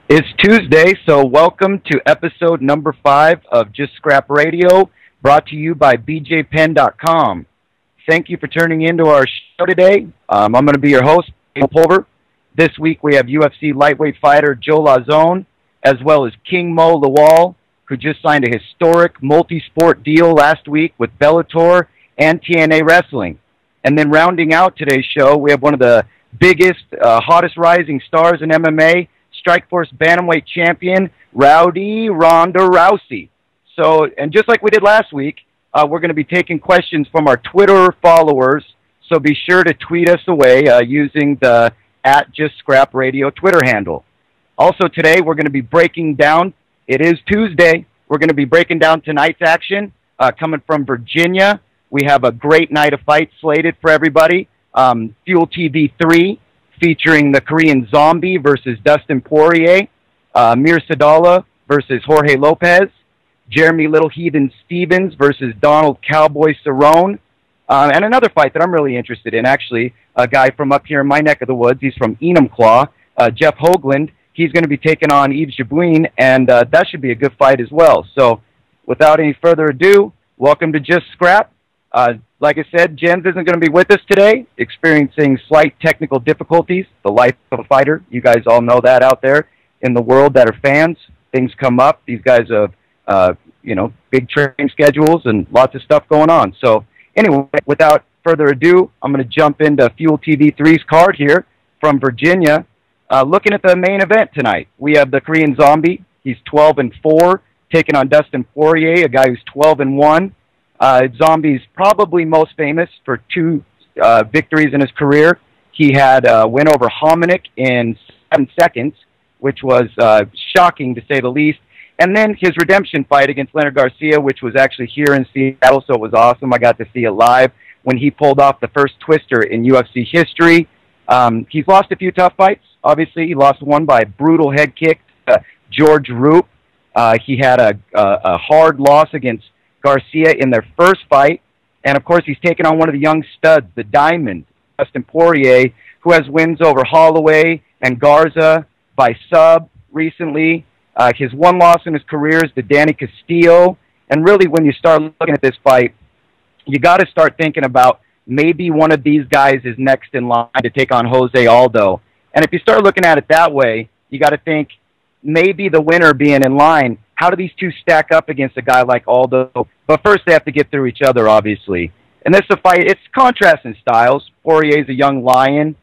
It's Tuesday, so welcome to episode number 5 of Just Scrap Radio, brought to you by bjpen.com. Thank you for tuning into our show today. I'm going to be your host, Dave Pulver. This week we have UFC lightweight fighter Joe Lauzon, as well as King Mo Lawal, who just signed a historic multi-sport deal last week with Bellator and TNA Wrestling. And then rounding out today's show, we have one of the biggest, hottest rising stars in MMA, Strikeforce Bantamweight champion, Rowdy Ronda Rousey. So, and just like we did last week, we're going to be taking questions from our Twitter followers, so be sure to tweet us away using the @JustScrapRadio Twitter handle. Also today, we're going to be breaking down, it is Tuesday, we're going to be breaking down tonight's action coming from Virginia. We have a great night of fights slated for everybody. Fuel TV 3, featuring the Korean Zombie versus Dustin Poirier, Amir Sadallah versus Jorge Lopez, Jeremy Little Heathen Stevens versus Donald Cowboy Cerrone, and another fight that I'm really interested in, actually, a guy from up here in my neck of the woods. He's from Enumclaw, Jeff Hoagland. He's going to be taking on Yves Jabouin, and that should be a good fight as well. So without any further ado, welcome to Just Scrap. Like I said, Jens isn't going to be with us today, experiencing slight technical difficulties, the life of a fighter. You guys all know that out there in the world that are fans. Things come up. These guys have, big training schedules and lots of stuff going on. So anyway, without further ado, I'm going to jump into Fuel TV 3's card here from Virginia. Looking at the main event tonight, we have the Korean Zombie. He's 12-4, taking on Dustin Poirier, a guy who's 12-1. Zombie's probably most famous for 2 victories in his career. He had a win over Hominick in 7 seconds, which was shocking to say the least. And then his redemption fight against Leonard Garcia, which was actually here in Seattle, so it was awesome. I got to see it live when he pulled off the first twister in UFC history. He's lost a few tough fights. Obviously, he lost one by brutal head kick to George Roop. He had a hard loss against Garcia in their first fight, and of course he's taken on one of the young studs, the Diamond, Dustin Poirier, who has wins over Holloway and Garza by sub recently. His one loss in his career is to Danny Castillo, and really when you start looking at this fight, you got to start thinking about maybe one of these guys is next in line to take on Jose Aldo. And if you start looking at it that way, you got to think maybe the winner being in line, how do these two stack up against a guy like Aldo? But first they have to get through each other, obviously. And this is a fight, it's contrasting styles. Poirier's a young lion.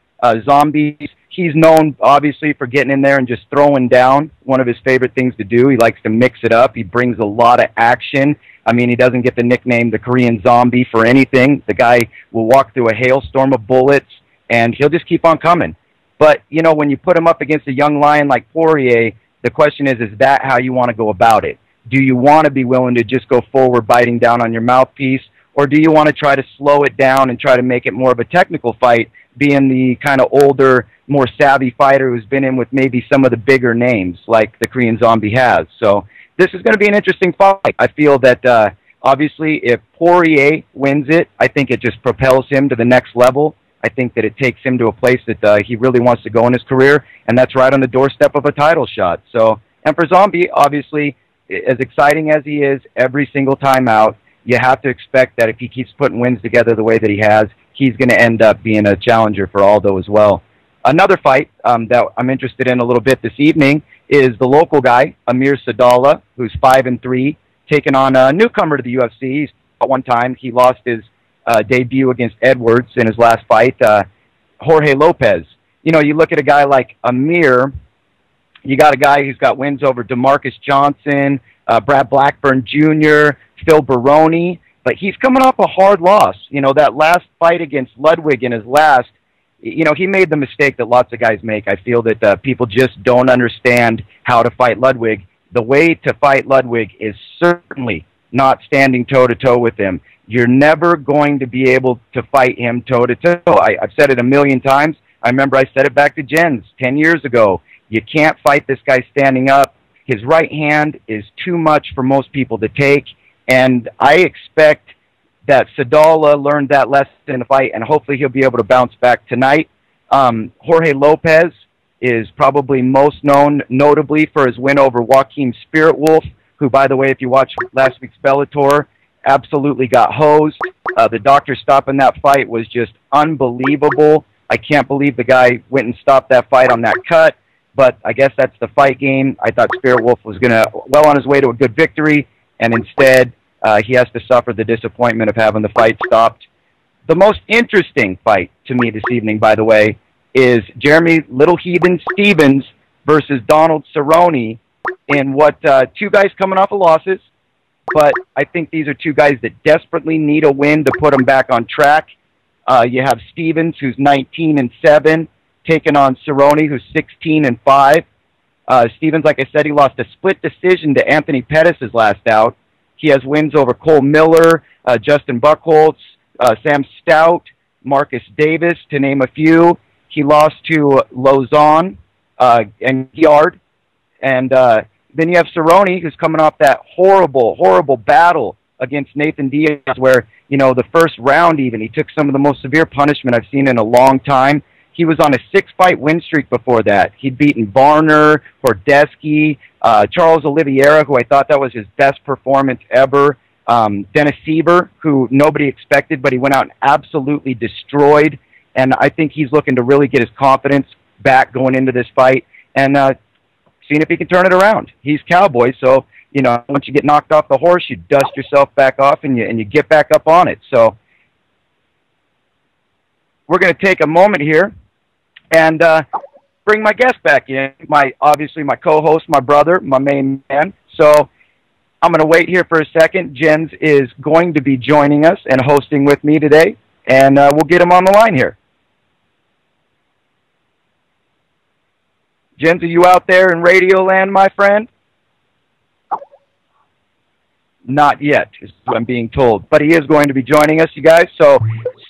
Zombie, he's known, obviously, for getting in there and just throwing down. One of his favorite things to do. He likes to mix it up. He brings a lot of action. I mean, he doesn't get the nickname the Korean Zombie for anything. The guy will walk through a hailstorm of bullets, and he'll just keep on coming. But, you know, when you put him up against a young lion like Poirier, the question is that how you want to go about it? Do you want to be willing to just go forward biting down on your mouthpiece, or do you want to try to slow it down and try to make it more of a technical fight, being the kind of older, more savvy fighter who's been in with maybe some of the bigger names like the Korean Zombie has? So this is going to be an interesting fight. I feel that obviously if Poirier wins it, I think it just propels him to the next level. I think that it takes him to a place that he really wants to go in his career, and that's right on the doorstep of a title shot. So, and for Zombie, obviously, as exciting as he is every single time out, you have to expect that if he keeps putting wins together the way that he has, he's going to end up being a challenger for Aldo as well. Another fight that I'm interested in a little bit this evening is the local guy, Amir Sadallah, who's 5-3, taking on a newcomer to the UFC. At one time, he lost his debut against Edwards in his last fight, Jorge Lopez. You know, you look at a guy like Amir, you got a guy who's got wins over DeMarcus Johnson, Brad Blackburn Jr., Phil Baroni, but he's coming off a hard loss. You know, that last fight against Ludwig in his last, you know, he made the mistake that lots of guys make. I feel that people just don't understand how to fight Ludwig. The way to fight Ludwig is certainly not standing toe-to-toe with him. You're never going to be able to fight him toe-to-toe. I've said it a million times. I remember I said it back to Jens 10 years ago. You can't fight this guy standing up. His right hand is too much for most people to take, and I expect that Sadallah learned that lesson in the fight, and hopefully he'll be able to bounce back tonight. Jorge Lopez, is probably most known notably for his win over Joachim Spirit Wolf, who, by the way, if you watch last week's Bellator, absolutely got hosed. The doctor stopping that fight was just unbelievable. I can't believe the guy went and stopped that fight on that cut, but I guess that's the fight game. I thought Spirit Wolf was well on his way to a good victory, and instead he has to suffer the disappointment of having the fight stopped. The most interesting fight to me this evening, by the way, is Jeremy Little Heathen Stevens versus Donald Cerrone in what two guys coming off of losses, but I think these are two guys that desperately need a win to put them back on track. You have Stevens, who's 19-7, taking on Cerrone, who's 16-5. Stevens, like I said, he lost a split decision to Anthony Pettis' last out. He has wins over Cole Miller, Justin Buchholz, Sam Stout, Marcus Davis, to name a few. He lost to Lauzon and Yard. And then you have Cerrone, who's coming off that horrible, horrible battle against Nathan Diaz, where, you know, the first round even, he took some of the most severe punishment I've seen in a long time. He was on a 6-fight win streak before that. He'd beaten Varner, Hordeski, Charles Oliveira, who I thought that was his best performance ever, Dennis Sieber, who nobody expected, but he went out and absolutely destroyed. And I think he's looking to really get his confidence back going into this fight and seeing if he can turn it around. He's Cowboy, so, you know, once you get knocked off the horse, you dust yourself back off and you get back up on it. So we're going to take a moment here and bring my guest back in, obviously my co-host, my brother, my main man. So I'm going to wait here for a second. Jens is going to be joining us and hosting with me today, and we'll get him on the line here. Jens, are you out there in radio land, my friend? Not yet, is what I'm being told. But he is going to be joining us, you guys, so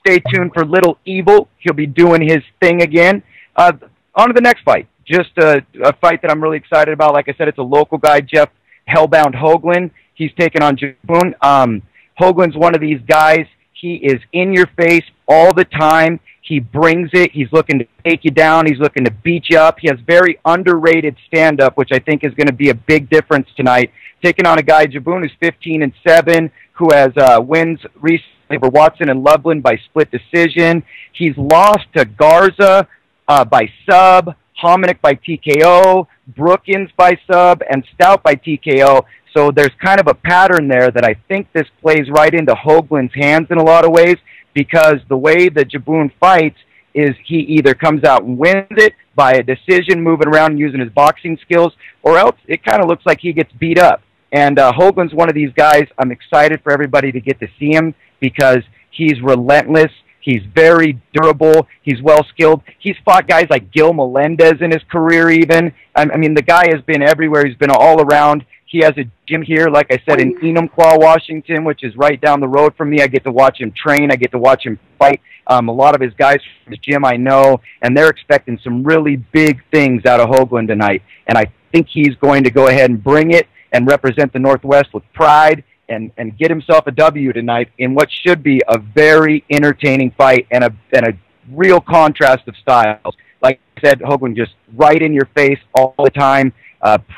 stay tuned for Little Evil. He'll be doing his thing again. On to the next fight. Just a fight that I'm really excited about. Like I said, it's a local guy, Jeff Hellbound Hoagland. He's taking on Jabun. Hoagland's one of these guys. He is in your face all the time. He brings it. He's looking to take you down. He's looking to beat you up. He has very underrated stand-up, which I think is going to be a big difference tonight. Taking on a guy, Jabun, who's 15-7, who has wins recently over Watson and Loveland by split decision. He's lost to Garza by sub, Hominick by TKO, Brookins by sub, and Stout by TKO. So there's kind of a pattern there that I think this plays right into Hoagland's hands in a lot of ways, because the way that Jabun fights is he either comes out and wins it by a decision, moving around and using his boxing skills, or else it kind of looks like he gets beat up. And Hoagland's one of these guys. I'm excited for everybody to get to see him because he's relentless. He's very durable. He's well-skilled. He's fought guys like Gil Melendez in his career even. I mean, the guy has been everywhere. He's been all around. He has a gym here, like I said, in Enumclaw, Washington, which is right down the road from me. I get to watch him train. I get to watch him fight. A lot of his guys from his gym I know, and they're expecting some really big things out of Hoagland tonight. And I think he's going to go ahead and bring it and represent the Northwest with pride and get himself a W tonight in what should be a very entertaining fight and a real contrast of styles. Like I said, Hoagland just right in your face all the time.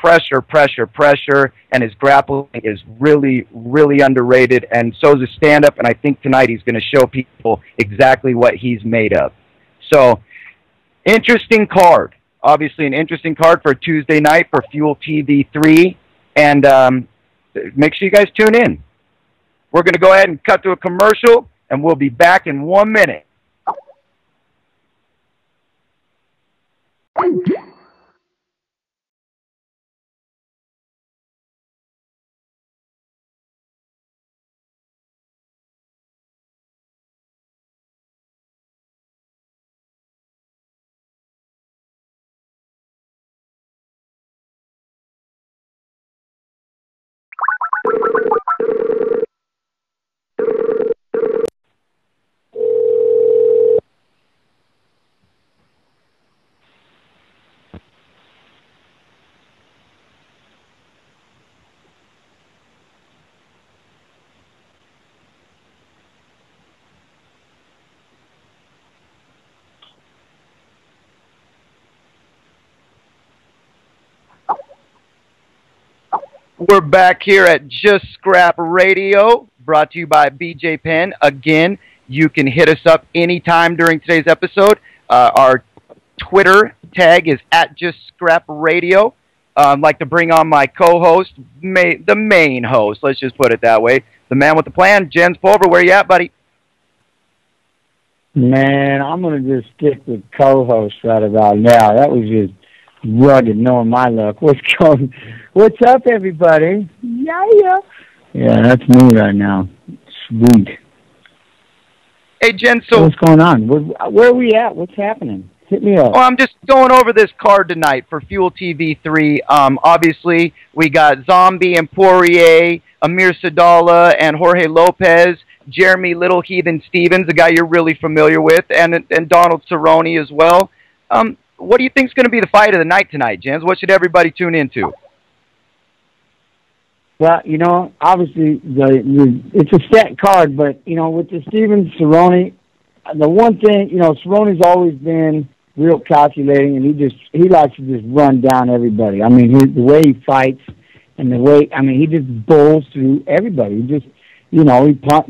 Pressure, pressure, pressure, and his grappling is really, really underrated, and so is his stand-up, and I think tonight he's going to show people exactly what he's made of. So, interesting card. Obviously an interesting card for a Tuesday night for Fuel TV 3, and make sure you guys tune in. We're going to go ahead and cut to a commercial, and we'll be back in 1 minute. We're back here at Just Scrap Radio, brought to you by BJ Penn. Again, you can hit us up anytime during today's episode. Our Twitter tag is at Just Scrap Radio. I'd like to bring on my co-host, the main host, let's just put it that way, the man with the plan, Jens Pulver. Where you at, buddy? Man, I'm going to just stick with co-host right about now. That was just rugged, knowing my luck. What's up, everybody? Yeah, that's me right now. Sweet. Hey, Jen, so what's going on? Where are we at? What's happening? Hit me up. Oh, I'm just going over this card tonight for Fuel TV 3. Obviously, we got Zombie and Poirier, Amir Sadala and Jorge Lopez, Jeremy Little Heathen Stevens, a guy you're really familiar with, and Donald Cerrone as well. What do you think is going to be the fight of the night tonight, Jens? What should everybody tune into? Well, obviously, it's a set card, but, with the Stevens, Cerrone, the one thing, Cerrone's always been real calculating, and he likes to just run down everybody. I mean, the way he fights and he just bowls through everybody. He just, he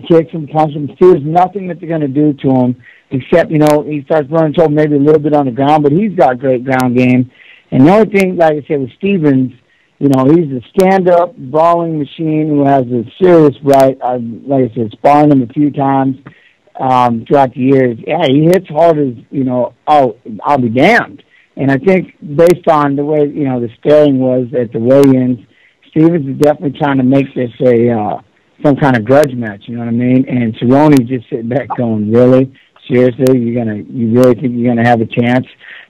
kicks him, punches him, fears nothing that they're going to do to him, except, he starts running to him maybe a little bit on the ground, but he's got great ground game. And the only thing, like I said, with Stevens, he's a stand-up, brawling machine who has a serious right. Like I said, sparring him a few times throughout the years. Yeah, he hits hard as, I'll be damned. And I think based on the way, the staring was at the weigh-ins, Stevens is definitely trying to make this some kind of grudge match, you know what I mean? And Cerrone just sitting back going, really? Seriously? You really think you're gonna have a chance?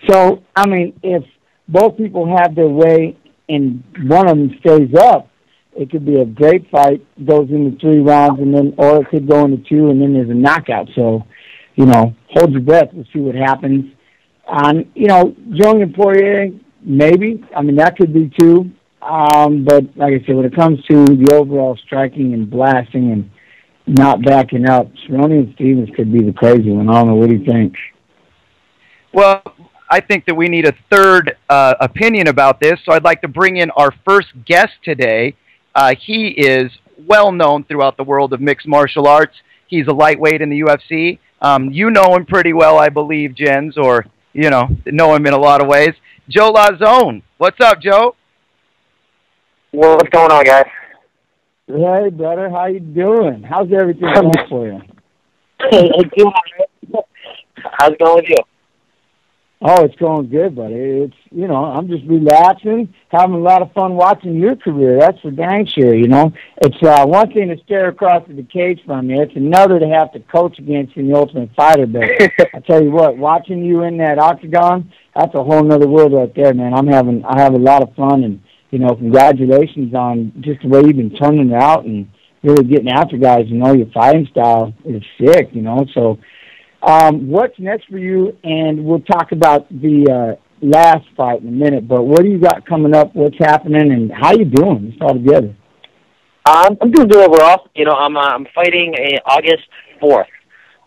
So, I mean, if both people have their way and one of them stays up, it could be a great fight, goes into 3 rounds, or it could go into 2, and then there's a knockout. So, hold your breath. We'll see what happens. Jung and Poirier, maybe. I mean, that could be 2. But like I said, when it comes to the overall striking and blasting and not backing up, Cerrone and Stevens could be the crazy one. I don't know. What do you think? Well, I think that we need a third opinion about this, so I'd like to bring in our first guest today. He is well known throughout the world of mixed martial arts. He's a lightweight in the UFC. You know him pretty well, I believe, Jens, or, know him in a lot of ways. Joe Lauzon. What's up, Joe? Well, what's going on, guys? Hey, brother. How you doing? How's everything going for you? Hey, how's it going with you? Oh, it's going good, buddy. It's, I'm just relaxing, having a lot of fun watching your career. That's for dang sure, It's one thing to stare across the cage from you. It's another to have to coach against you in the Ultimate Fighter. But I tell you what, watching you in that octagon, that's a whole nother world right there, man. I have a lot of fun, and, congratulations on just the way you've been turning it out and really getting after guys. Your fighting style is sick, So what's next for you? And we'll talk about the last fight in a minute. But what do you got coming up? What's happening? And how you doing? Let's all together. I'm doing good overall. I'm fighting August 4th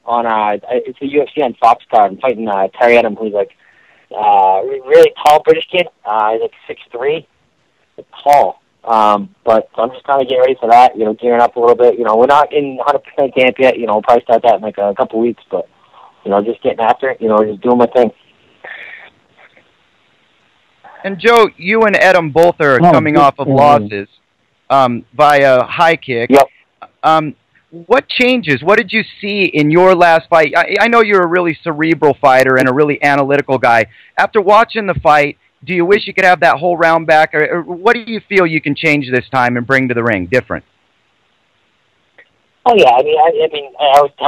on it's a UFC on Fox card. I'm fighting Terry Adam, who's like really tall British kid. He's like 6'3", tall. But I'm just kind of getting ready for that. Gearing up a little bit. We're not in 100% camp yet. We'll probably start that in like a couple weeks, but. Just getting after it, just doing my thing. And, Joe, you and Adam both are coming off of losses via high kick. Yep. What changes? What did you see in your last fight? I know you're a really cerebral fighter and a really analytical guy. After watching the fight, do you wish you could have that whole round back? Or what do you feel you can change this time and bring to the ring different? Oh yeah, I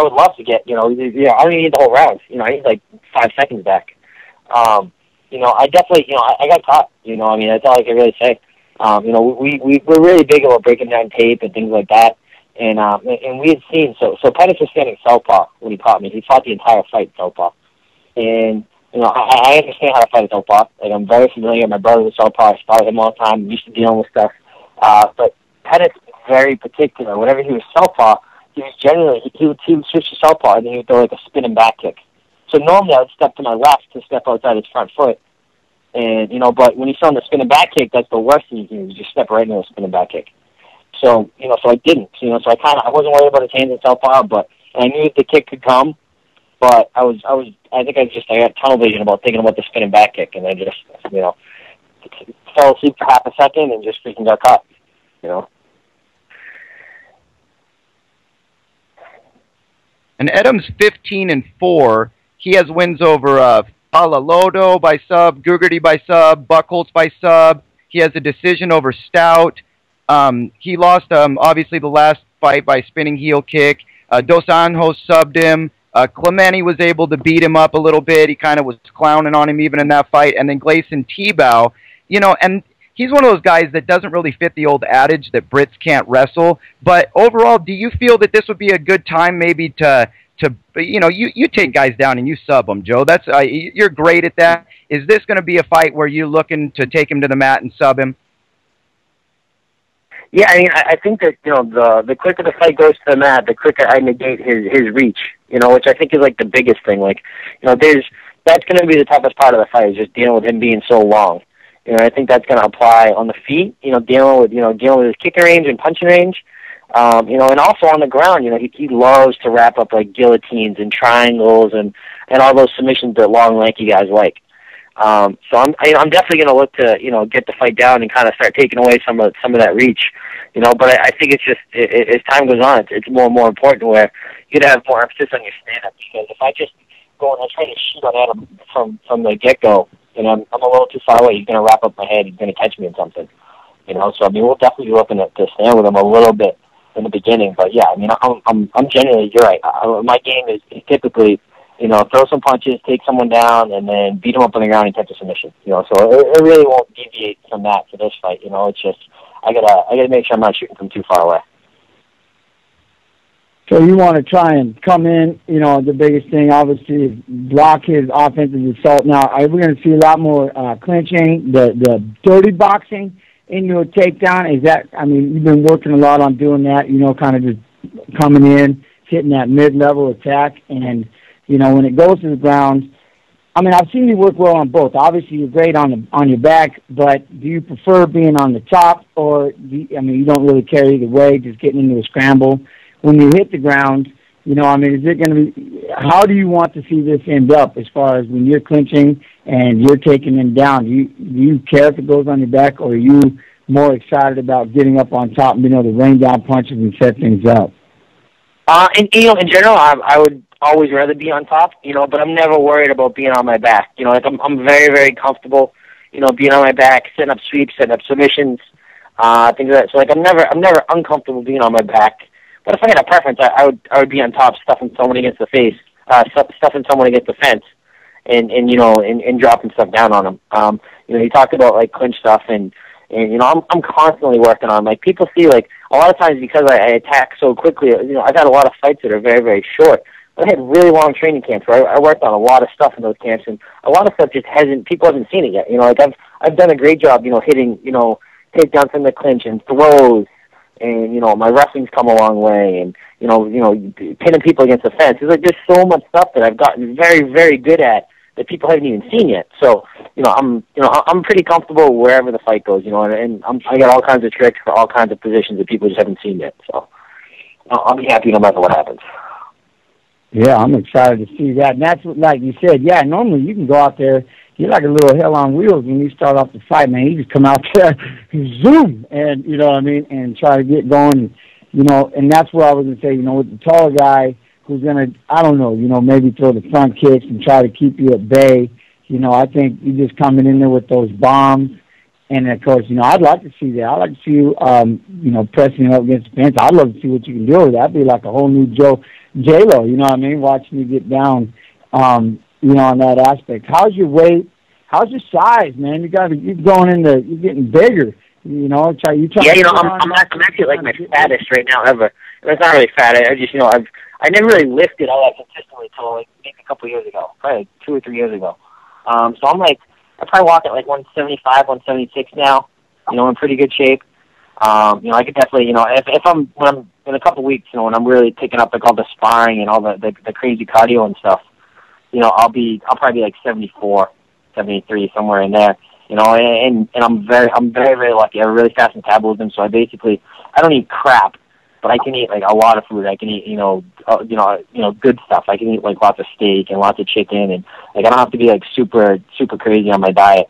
would love to get, I don't even need the whole round. I need like 5 seconds back. I definitely, I got caught. That's all I can really say. We're really big about breaking down tape and things like that. And we had seen so Pettis was standing southpaw when he caught me. He fought the entire fight southpaw. And I understand how to fight a southpaw. Like I'm very familiar. My brother was southpaw. I sparred him all the time. I'm used to dealing with stuff. But Pettis very particular. Whenever he was southpaw, he was generally he would switch to southpaw and then he would throw like a spinning back kick. So normally I would step to my left to step outside his front foot, And, you know, but when he's throwing the spinning back kick, that's the worst thing you can do. You just step right into a spinning back kick. So, you know, so I didn't. You know, so I wasn't worried about his hands and southpaw, but I knew the kick could come. But I got tunnel vision about thinking about the spinning back kick, and I just, you know, fell asleep for half a second and just freaking got caught, you know. And Edam's 15-4. He has wins over Palalodo by sub, Gugerty by sub, Buchholz by sub. He has a decision over Stout. He lost, obviously, the last fight by spinning heel kick. Dos Anjos subbed him. Clemente was able to beat him up a little bit. He kind of was clowning on him even in that fight. And then Gleison Tebow, you know, and he's one of those guys that doesn't really fit the old adage that Brits can't wrestle. But overall, do you feel that this would be a good time maybe to you know, you take guys down and you sub them, Joe? That's you're great at that. Is this going to be a fight where you're looking to take him to the mat and sub him? Yeah, I mean, I think that, you know, the quicker the fight goes to the mat, the quicker I negate his reach, you know, which I think is, like, the biggest thing. Like, you know, that's going to be the toughest part of the fight, is just dealing with him being so long. You know, I think that's going to apply on the feet, you know, dealing with his kicking range and punching range. You know, and also on the ground, you know, he loves to wrap up, like, guillotines and triangles and all those submissions that long, lanky guys like. So I'm definitely going to look to, you know, get the fight down and kind of start taking away some of that reach, you know. But I think it's just as time goes on, it's more and more important where you got to have more emphasis on your stand-up, because if I just go and I try to shoot on Adam from the get-go, you know, I'm a little too far away. He's going to wrap up my head. He's going to catch me in something, you know. So I mean, we'll definitely be looking to stand with him a little bit in the beginning. But yeah, I mean, I'm genuinely, you're right. My game is typically, you know, throw some punches, take someone down, and then beat them up on the ground and catch a submission. You know, so it really won't deviate from that for this fight. You know, it's just I gotta make sure I'm not shooting from too far away. So you want to try and come in, you know, the biggest thing, obviously, is block his offensive assault. Now, are we going to see a lot more clinching, the dirty boxing into a takedown? Is that, I mean, you've been working a lot on doing that, you know, kind of just coming in, hitting that mid-level attack, and, you know, when it goes to the ground, I mean, I've seen you work well on both. Obviously, you're great on your back, but do you prefer being on the top, or, you don't really care either way, just getting into a scramble? When you hit the ground, you know, I mean, is it going to be, how do you want to see this end up as far as when you're clinching and you're taking them down? Do you care if it goes on your back, or are you more excited about getting up on top and being able to rain down punches and set things up? And, you know, in general, I would always rather be on top, you know, but I'm never worried about being on my back. You know, like I'm very, very comfortable, you know, being on my back, setting up sweeps, setting up submissions, things like that. So, like, I'm never uncomfortable being on my back. But if I had a preference, I would be on top, stuffing someone against the face, stuffing someone against the fence, and you know, and dropping stuff down on them. You know, you talked about, like, clinch stuff, and you know, I'm constantly working on, like, people see, like, a lot of times because I attack so quickly, you know, I've had a lot of fights that are very, very short. But I had really long training camps where I worked on a lot of stuff in those camps, and a lot of stuff just people haven't seen it yet. You know, like, I've done a great job, you know, hitting, you know, takedowns from the clinch and throws. And, you know, my wrestling's come a long way, and, you know, pinning people against the fence. There's, like, there's so much stuff that I've gotten very, very good at that people haven't even seen yet. So, you know, I'm pretty comfortable wherever the fight goes, you know, and I got all kinds of tricks for all kinds of positions that people just haven't seen yet. So, I'll be happy no matter what happens. Yeah, I'm excited to see that. And that's what, like you said, yeah, normally you can go out there, you're like a little hell on wheels when you start off the fight, man. You just come out there, zoom, and, you know what I mean, and try to get going, you know, and that's what I was going to say, you know, with the taller guy who's going to, I don't know, you know, maybe throw the front kicks and try to keep you at bay. You know, I think you just coming in there with those bombs. And, of course, you know, I'd like to see that. I'd like to see you, you know, pressing it up against the fence. I'd love to see what you can do with that. That'd be like a whole new J-Lo, you know what I mean, watching you get down, you know, on that aspect. How's your weight? How's your size, man? You're getting bigger, you know. Yeah, you know, I'm actually like my fattest right now ever. It's not really fat. I just, you know, I never really lifted all that consistently until, like, maybe a couple years ago, probably like 2 or 3 years ago. So I'm like, I probably walk at like 175, 176 now. You know, in pretty good shape. You know, I could definitely, you know, when I'm in a couple weeks, you know, when I'm really picking up, like, all the sparring and all the crazy cardio and stuff, you know, I'll probably be like 74. 73, somewhere in there. You know, and I'm very lucky. I have a really fast metabolism, so I don't eat crap, but I can eat like a lot of food. I can eat, good stuff. I can eat like lots of steak and lots of chicken, and like I don't have to be like super crazy on my diet.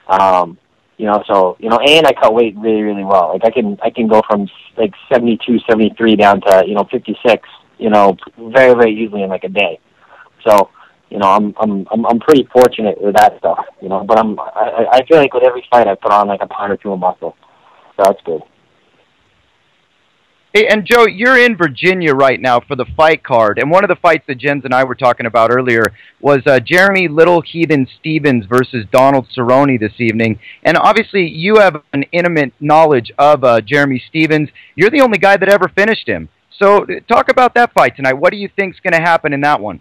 And I cut weight really, really well. Like I can go from like 72, 73 down to 56, very, very easily in like a day. So, I'm pretty fortunate with that stuff, but I feel like with every fight I put on like a pound or two of muscle. So that's good. Hey, and Joe, you're in Virginia right now for the fight card, and one of the fights that Jens and I were talking about earlier was Jeremy Little Heathen Stevens versus Donald Cerrone this evening. And obviously, you have an intimate knowledge of Jeremy Stevens. You're the only guy that ever finished him. So talk about that fight tonight. What do you think's going to happen in that one?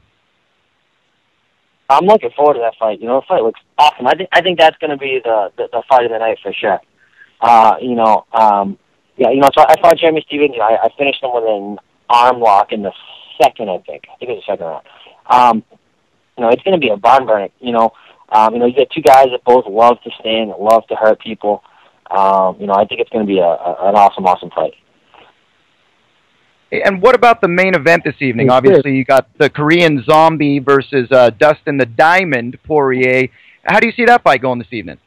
I'm looking forward to that fight. The fight looks awesome. I think that's going to be the fight of the night for sure. So I fought Jeremy Stevens. I finished him with an arm lock in the second, I think. I think it was the second round. It's going to be a barn burner. You get two guys that both love to stand, that love to hurt people. I think it's going to be an awesome fight. And what about the main event this evening? Obviously, you got the Korean Zombie versus Dustin the Diamond Poirier. How do you see that fight going this evening?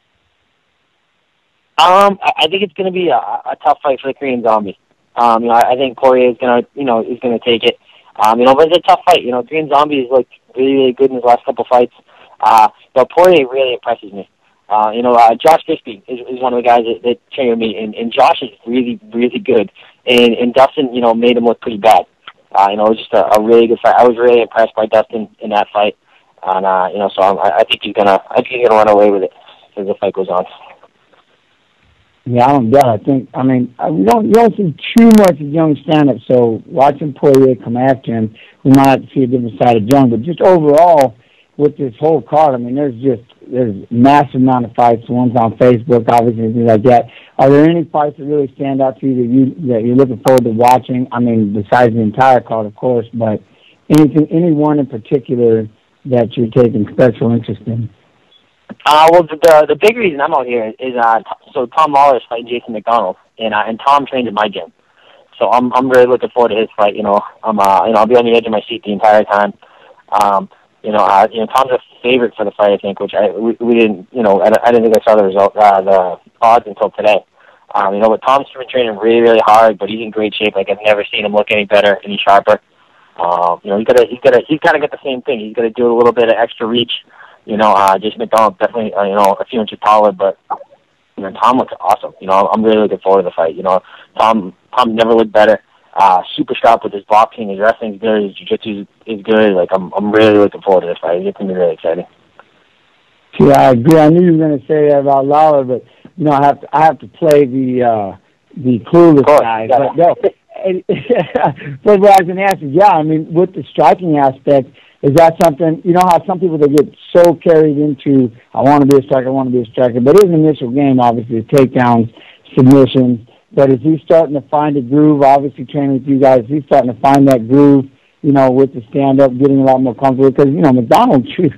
I think it's going to be a tough fight for the Korean Zombie. I think Poirier is going to take it. But it's a tough fight. Korean Zombie is like really, really good in his last couple fights. But Poirier really impresses me. Josh Crispy is one of the guys that trained me, and Josh is really, really good. And Dustin, made him look pretty bad. It was just a really good fight. I was really impressed by Dustin in that fight. And, so I think he's gonna run away with it as the fight goes on. Yeah, I don't doubt. You don't see too much of Young stand-up, so watching Poirier come after him, we might have to see a different side of Young. But just overall, with this whole card, there's massive amount of fights. One's on Facebook, obviously, things like that. Are there any fights that really stand out to you that you're looking forward to watching? Besides the entire card, of course, but any one in particular that you're taking special interest in? The big reason I'm out here is so Tom Lawler's fighting Jason McDonald, and Tom trained in my gym, so I'm really looking forward to his fight. I'll be on the edge of my seat the entire time. Tom's a favorite for the fight, I think, which we didn't, I didn't think I saw the result, the odds until today. But Tom's been training really, really hard, but he's in great shape. Like I've never seen him look any better, any sharper. He's kind of got the same thing. He's got to do a little bit of extra reach. Jason McDonald definitely, a few inches taller, but Tom looks awesome. I'm really looking forward to the fight. Tom never looked better. Super sharp with his boxing, his wrestling's good, his jiu-jitsu is good. Like I'm really looking forward to this fight. It's gonna be really exciting. Yeah, I agree. I knew you were going to say that about Lawler, but I have to play the clueless guy. Yeah. But no. But what I was going to ask is, with the striking aspect, is that something, how some people, they get so carried into, I want to be a striker, but his initial game, obviously, is takedowns, submissions, but is he starting to find a groove, obviously training with you guys, he's starting to find that groove, with the stand-up, getting a lot more comfortable, because, McDonald, he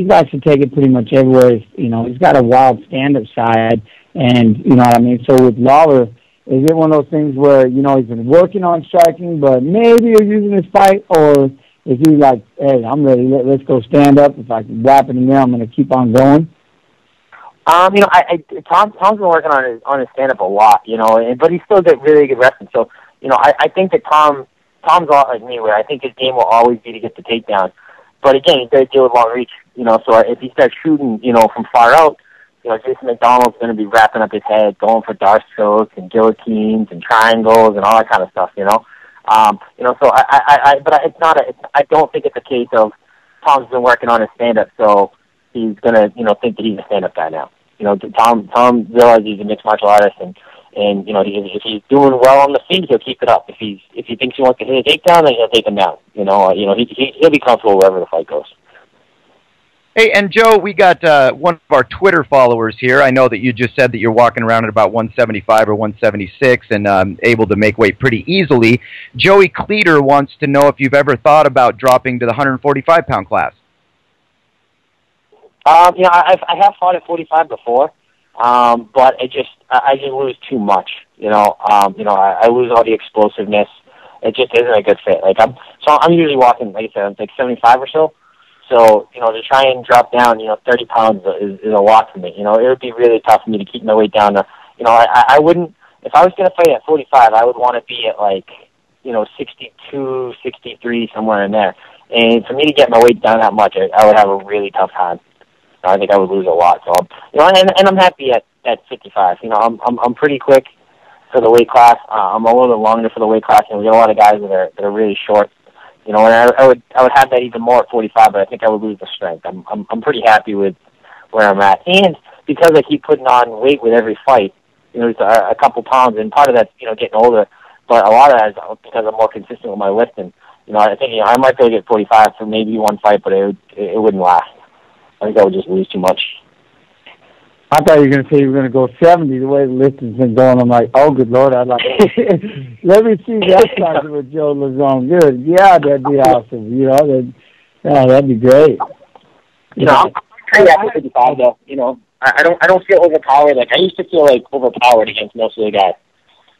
likes to take it pretty much everywhere, he's got a wild stand-up side, and, so with Lawler, is it one of those things where, he's been working on striking, but maybe he's using his fight, or is he like, hey, I'm ready, let's go stand up. If I can wrap it in there, I'm going to keep on going? Tom's been working on his stand-up a lot, but he's still got really good wrestling. So, I think that Tom's a lot like me, where I think his game will always be to get the takedown. But again, he's got to deal with long reach, so if he starts shooting, from far out, Jason McDonald's going to be wrapping up his head, going for dark strokes and guillotines and triangles and all that kind of stuff, So I don't think it's a case of Tom's been working on his stand-up, so he's going to, think that he's a stand-up guy now. Tom realizes he's a mixed martial artist, and if he's doing well on the feet, he'll keep it up. If he thinks he wants to hit a takedown, then he'll take him down. He'll be comfortable wherever the fight goes. Hey, and Joe, we got one of our Twitter followers here. I know that you just said that you're walking around at about 175 or 176 and able to make weight pretty easily. Joey Cleater wants to know if you've ever thought about dropping to the 145-pound class. You know, I have fought at 45 before, but I just lose too much. You know, I lose all the explosiveness. It just isn't a good fit. Like I'm usually walking, like I said, I'm like 75 or so. So, you know, to try and drop down, 30 pounds is a lot for me. You know, it would be really tough for me to keep my weight down. You know, I wouldn't, if I was going to fight at 45, I would want to be at 62, 63, somewhere in there. And for me to get my weight down that much, I would have a really tough time. I think I would lose a lot. So, and I'm happy at 55. You know, I'm pretty quick for the weight class. I'm a little bit longer for the weight class, and we get a lot of guys that are really short. You know, and I would have that even more at 45, but I think I would lose the strength. I'm pretty happy with where I'm at, and because I keep putting on weight with every fight, it's a couple pounds, and part of that's getting older, but a lot of that is because I'm more consistent with my lifting. I think I might be able to get 45 for maybe one fight, but it wouldn't last. I think I would just lose too much. I thought you were going to say you were going to go 70 the way the lifting's been going. I'm like, oh, good Lord. I'd like, let me see that side with Joe Lauzon. Good. Yeah, that'd be awesome. That'd be great. I'm pretty happy with 55, though. I don't feel overpowered. Like, I used to feel, overpowered against most of the guys.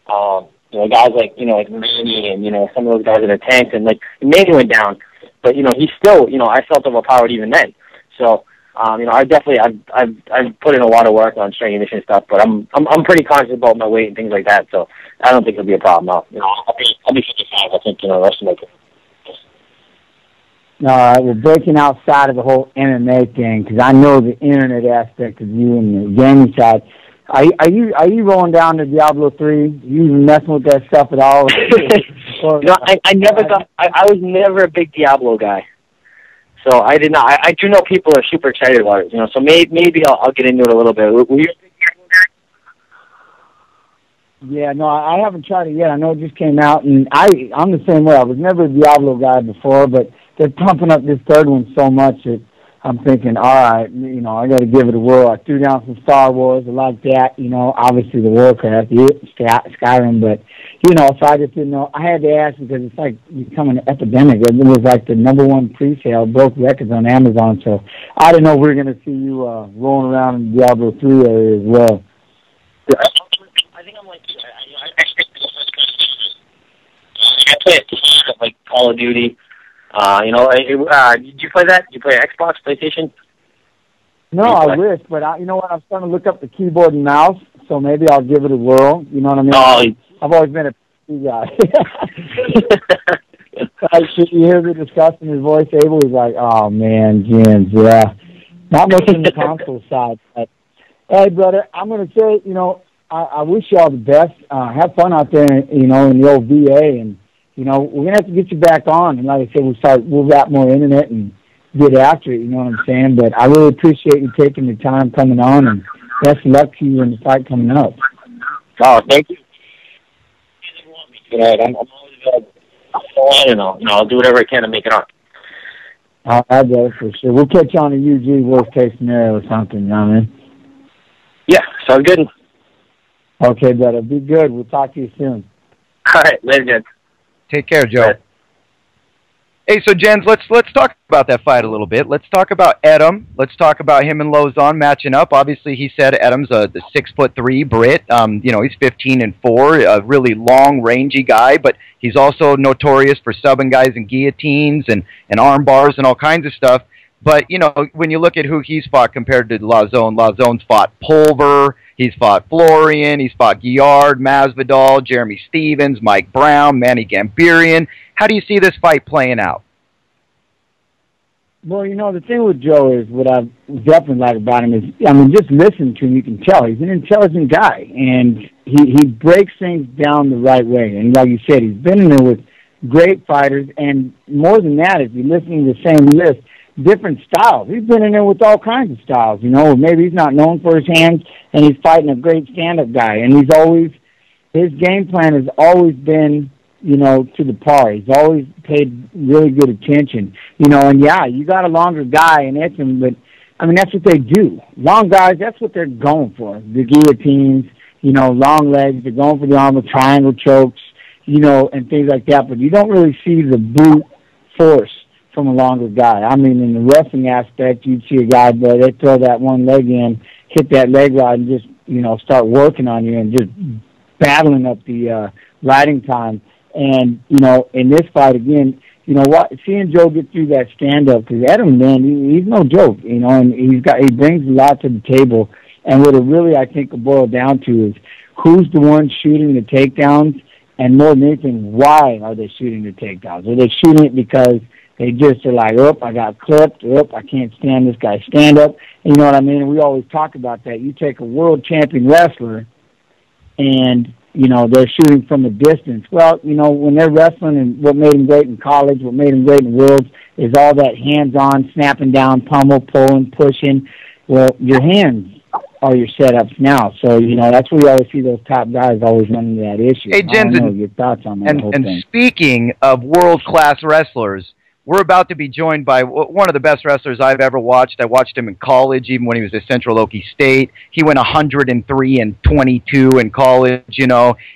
Guys like Manny and, some of those guys in the tanks. And, Manny went down. But, he still, I felt overpowered even then. So, I've put in a lot of work on strength and conditioning stuff, but I'm pretty conscious about my weight and things like that, so I don't think it'll be a problem. I'll be 55. I think the rest of my career. All right, we're breaking outside of the whole MMA thing because I know the internet aspect of you and the gaming side. Are you rolling down to Diablo 3? You messing with that stuff at all? I never got. I was never a big Diablo guy. So I did not. I do know people are super excited about it. So maybe I'll get into it a little bit. Were you a big Diablo guy? Yeah, no, I haven't tried it yet. I know it just came out, and I'm the same way. I was never a Diablo guy before, but they're pumping up this third one so much that I'm thinking, all right, I got to give it a whirl. I threw down some Star Wars. I like that, obviously the Warcraft, Skyrim, but, so I just didn't know. I had to ask because it's like becoming an epidemic. It was like the #1 pre-sale, broke records on Amazon, so I didn't know we were going to see you rolling around in the Diablo 3 area as well. I think I'm like you. I play it like Call of Duty. Did you play that? Did you play Xbox, PlayStation? No, I wish, but you know what? I'm starting to look up the keyboard and mouse, so maybe I'll give it a whirl. You know what I mean? Oh, I've always been a PC guy. You hear the disgust in his voice, Abel? He's like, oh, man, Jens, yeah. Not much in the console side. But, hey, brother, I'm going to say, I wish you all the best. Have fun out there, in the old VA, and we're going to have to get you back on. And like I said, we'll wrap more internet and get after it, you know what I'm saying? But I really appreciate you taking the time coming on, and best of luck to you in the fight coming up. Oh, thank you. I'm always I'll do whatever I can to make it on. All right, brother, for sure. We'll catch you on a UG worst-case scenario or something, you know what I mean? Yeah, sounds good. Okay, brother. Be good. We'll talk to you soon. All right, later, Jens. Take care, Joe. Right. Hey, so Jens, let's talk about that fight a little bit. Let's talk about Edom. Let's talk about him and Lauzon matching up. Obviously, he said Edom's the 6'3" Brit. He's 15-4, a really long, rangy guy, but he's also notorious for subbing guys in guillotines and arm bars and all kinds of stuff. But, when you look at who he's fought compared to Lauzon, Lauzon's fought Pulver, he's fought Florian, he's fought Guillard, Masvidal, Jeremy Stevens, Mike Brown, Manny Gambirian. How do you see this fight playing out? Well, the thing with Joe is what I definitely like about him is, just listening to him, you can tell he's an intelligent guy, and he breaks things down the right way. And like you said, he's been in there with great fighters, and more than that, if you're listening to the same list, different styles. He's been in there with all kinds of styles, Maybe he's not known for his hands, and he's fighting a great stand-up guy. And his game plan has always been, to the par. He's always paid really good attention. And yeah, you got a longer guy in Edom, but, that's what they do. Long guys, that's what they're going for. The guillotines, long legs, they're going for the arm with triangle chokes, and things like that. But you don't really see the brute force from a longer guy. I mean, in the wrestling aspect, you'd see a guy, but they throw that one leg in, hit that leg rod, and just, start working on you and just battling up the riding time. And, in this fight, again, seeing Joe get through that stand-up, because Adam, man, he's no joke, and he brings a lot to the table. And what it really, I think, will boil down to is who's the one shooting the takedowns, and more than anything, why are they shooting the takedowns? Are they shooting it because they just are like, I got clipped, I can't stand this guy's stand-up? You know what I mean? We always talk about that. You take a world champion wrestler, and, they're shooting from a distance. Well, when they're wrestling, and what made them great in college, what made them great in Worlds, is all that hands-on, snapping down, pummel, pulling, pushing. Well, your hands are your setups now. So, that's where you always see those top guys always running into that issue. Hey, Jensen, your thoughts on that whole thing. And speaking of world-class wrestlers, we're about to be joined by one of the best wrestlers I've ever watched. I watched him in college, even when he was at Central Okie State. He went 103-22 in college.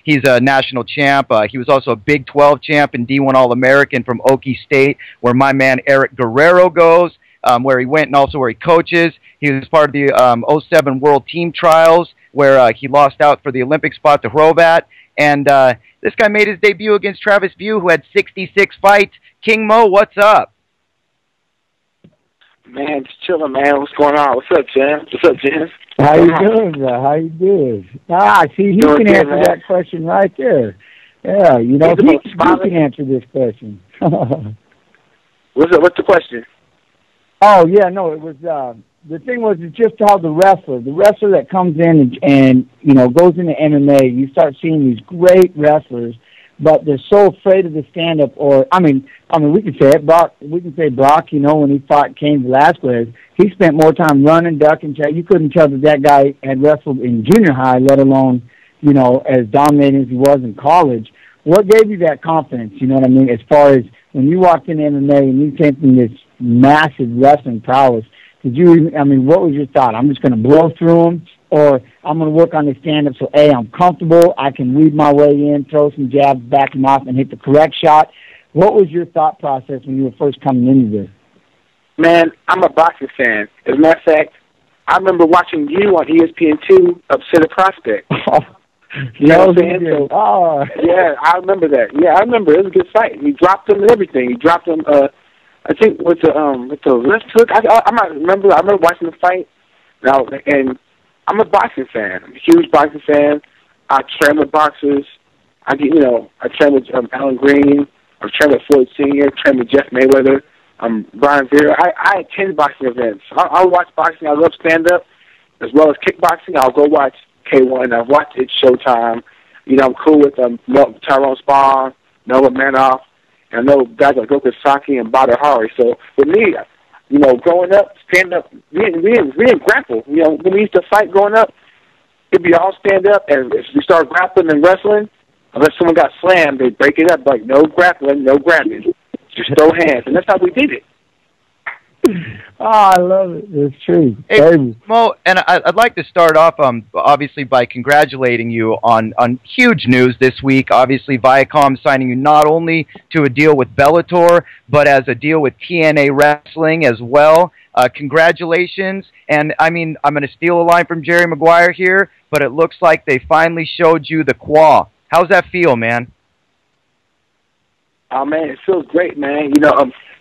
He's a national champ. He was also a Big 12 champ and D1 All-American from Okie State, where my man Eric Guerrero goes, where he went and also where he coaches. He was part of the 07 World Team Trials, where he lost out for the Olympic spot to Hrovat. And this guy made his debut against Travis View, who had 66 fights. King Mo, what's up? Man, just chilling, man. What's going on? What's up, Jen? What's up, Jen? How you doing, bro? How you doing? See, he can answer that question right there. Yeah, he can answer this question. What's the question? Oh, yeah, no, it was, the thing was, it's just how the wrestler that comes in and goes into MMA, you start seeing these great wrestlers, but they're so afraid of the stand-up, or, I mean, we can say it, Brock, when he fought Cain Velasquez, he spent more time running, ducking, you couldn't tell that guy had wrestled in junior high, let alone, as dominating as he was in college. What gave you that confidence, you know what I mean, as far as when you walked into MMA and you came from this massive wrestling prowess, what was your thought? I'm just going to blow through them, or I'm going to work on the stand-up so, A, I'm comfortable, I can weave my way in, throw some jabs, back him off, and hit the correct shot. What was your thought process when you were first coming into this? Man, I'm a boxing fan. As a matter of fact, I remember watching you on ESPN2 upset a prospect. You know what I'm saying? So, yeah, I remember that. Yeah, I remember. It was a good fight. He dropped him and everything. He dropped him, I think, with the left hook. I remember watching the fight. Now, and I'm a boxing fan. I'm a huge boxing fan. I train with boxers. I train with Alan Green. I've trained with Floyd Sr., trained with Jeff Mayweather, Brian Vera. I attend boxing events. I'll watch boxing. I love stand-up as well as kickboxing. I'll go watch K1. I've watched it Showtime. I'm cool with Tyrone Spahn, Noah Manoff. And I know guys like Goku Saki and Badr Hari. So with me, growing up, stand-up, we didn't grapple. When we used to fight growing up, it'd be all stand-up. And if we start grappling and wrestling, unless someone got slammed, they'd break it up like no grappling, no grabbing. Just throw hands. And that's how we did it. I love it. It's true. Hey, Mo, and I'd like to start off, obviously, by congratulating you on huge news this week. Obviously, Viacom signing you not only to a deal with Bellator, but as a deal with TNA Wrestling as well. Congratulations. And, I'm going to steal a line from Jerry Maguire here, but it looks like they finally showed you the claw. How's that feel, man? Oh, man, it feels great, man.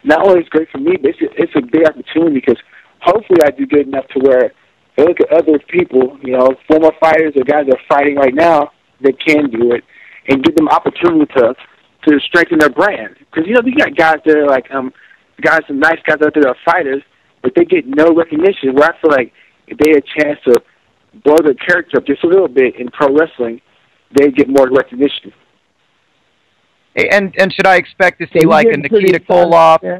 Not only is it great for me, but it's a big opportunity because hopefully I do good enough to where they look at other people, former fighters or guys that are fighting right now that can do it and give them opportunity to strengthen their brand. Because, you got guys that are like, some nice guys out there that are fighters, but they get no recognition, where I feel like if they had a chance to blow their character up just a little bit in pro wrestling, they'd get more recognition. And should I expect to see like a Nikita Koloff? Yeah.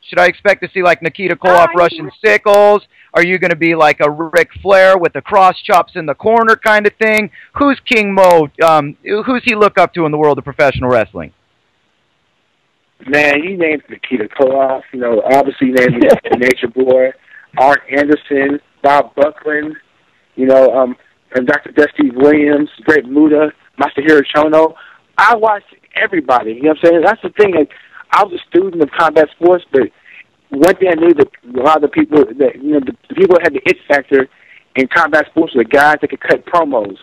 Should I expect to see like Nikita Koloff Russian Sickles? Are you going to be like a Ric Flair with the cross chops in the corner kind of thing? Who's King Mo? Who's he look up to in the world of professional wrestling? Man, he named Nikita Koloff. Obviously named the Nature Boy, Art Anderson, Bob Buckland. And Dr. Dusty Williams, Great Muda, Masahiro Chono. I watched everybody, you know what I'm saying? That's the thing. Like, I was a student of combat sports, but one thing I knew that a lot of the people that, you know, the people that had the it factor in combat sports were the guys that could cut promos.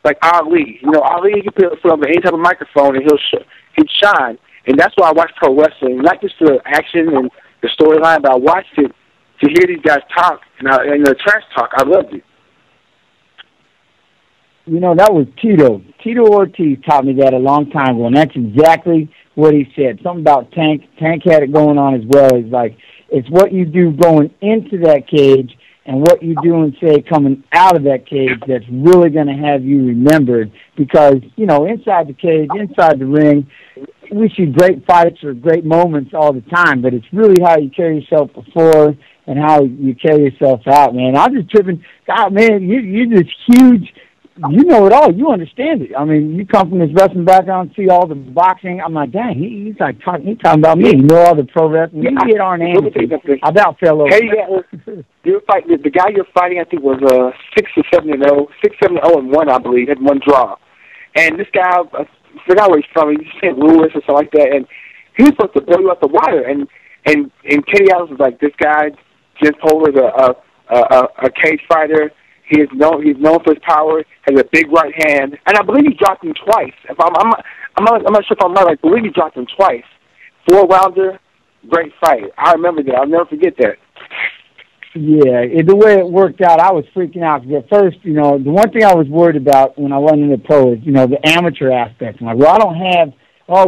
Like Ali. You know, Ali, he could put up any type of microphone and he'd shine. And that's why I watched pro wrestling, not just the action and the storyline, but I watched it to hear these guys talk and the trash talk. I loved it. You know, that was Tito. Tito Ortiz taught me that a long time ago, and that's exactly what he said. Something about Tank. Tank had it going on as well. It's like, it's what you do going into that cage and what you do and say coming out of that cage that's really going to have you remembered. Because, you know, inside the cage, inside the ring, we see great fights or great moments all the time, but it's really how you carry yourself before and how you carry yourself out, man. I'm just tripping. God, man, you're just huge. You know it all. You understand it. I mean, you come from this wrestling background, see all the boxing. I'm like, dang, he's talking about me. You know all the pro wrestling. You get Arn Anderson. I about fell over. Hey, you're fighting, the guy you're fighting, I think, was 6-7-0, 6-7-0-1, I believe, had one draw. And this guy, I forgot where he's from. He's St. Louis or something like that. And he was supposed to blow you out the water. And Kenny Adams was like, this guy, Jim Polar's a cage fighter. He's known for his power, has a big right hand, and I believe he dropped him twice. I'm not sure if I'm right. I believe he dropped him twice. 4-rounder, great fight. I remember that. I'll never forget that. Yeah, the way it worked out, I was freaking out. Because at first, you know, the one thing I was worried about when I went into pro is, you know, the amateur aspect. I'm like, well, I don't have,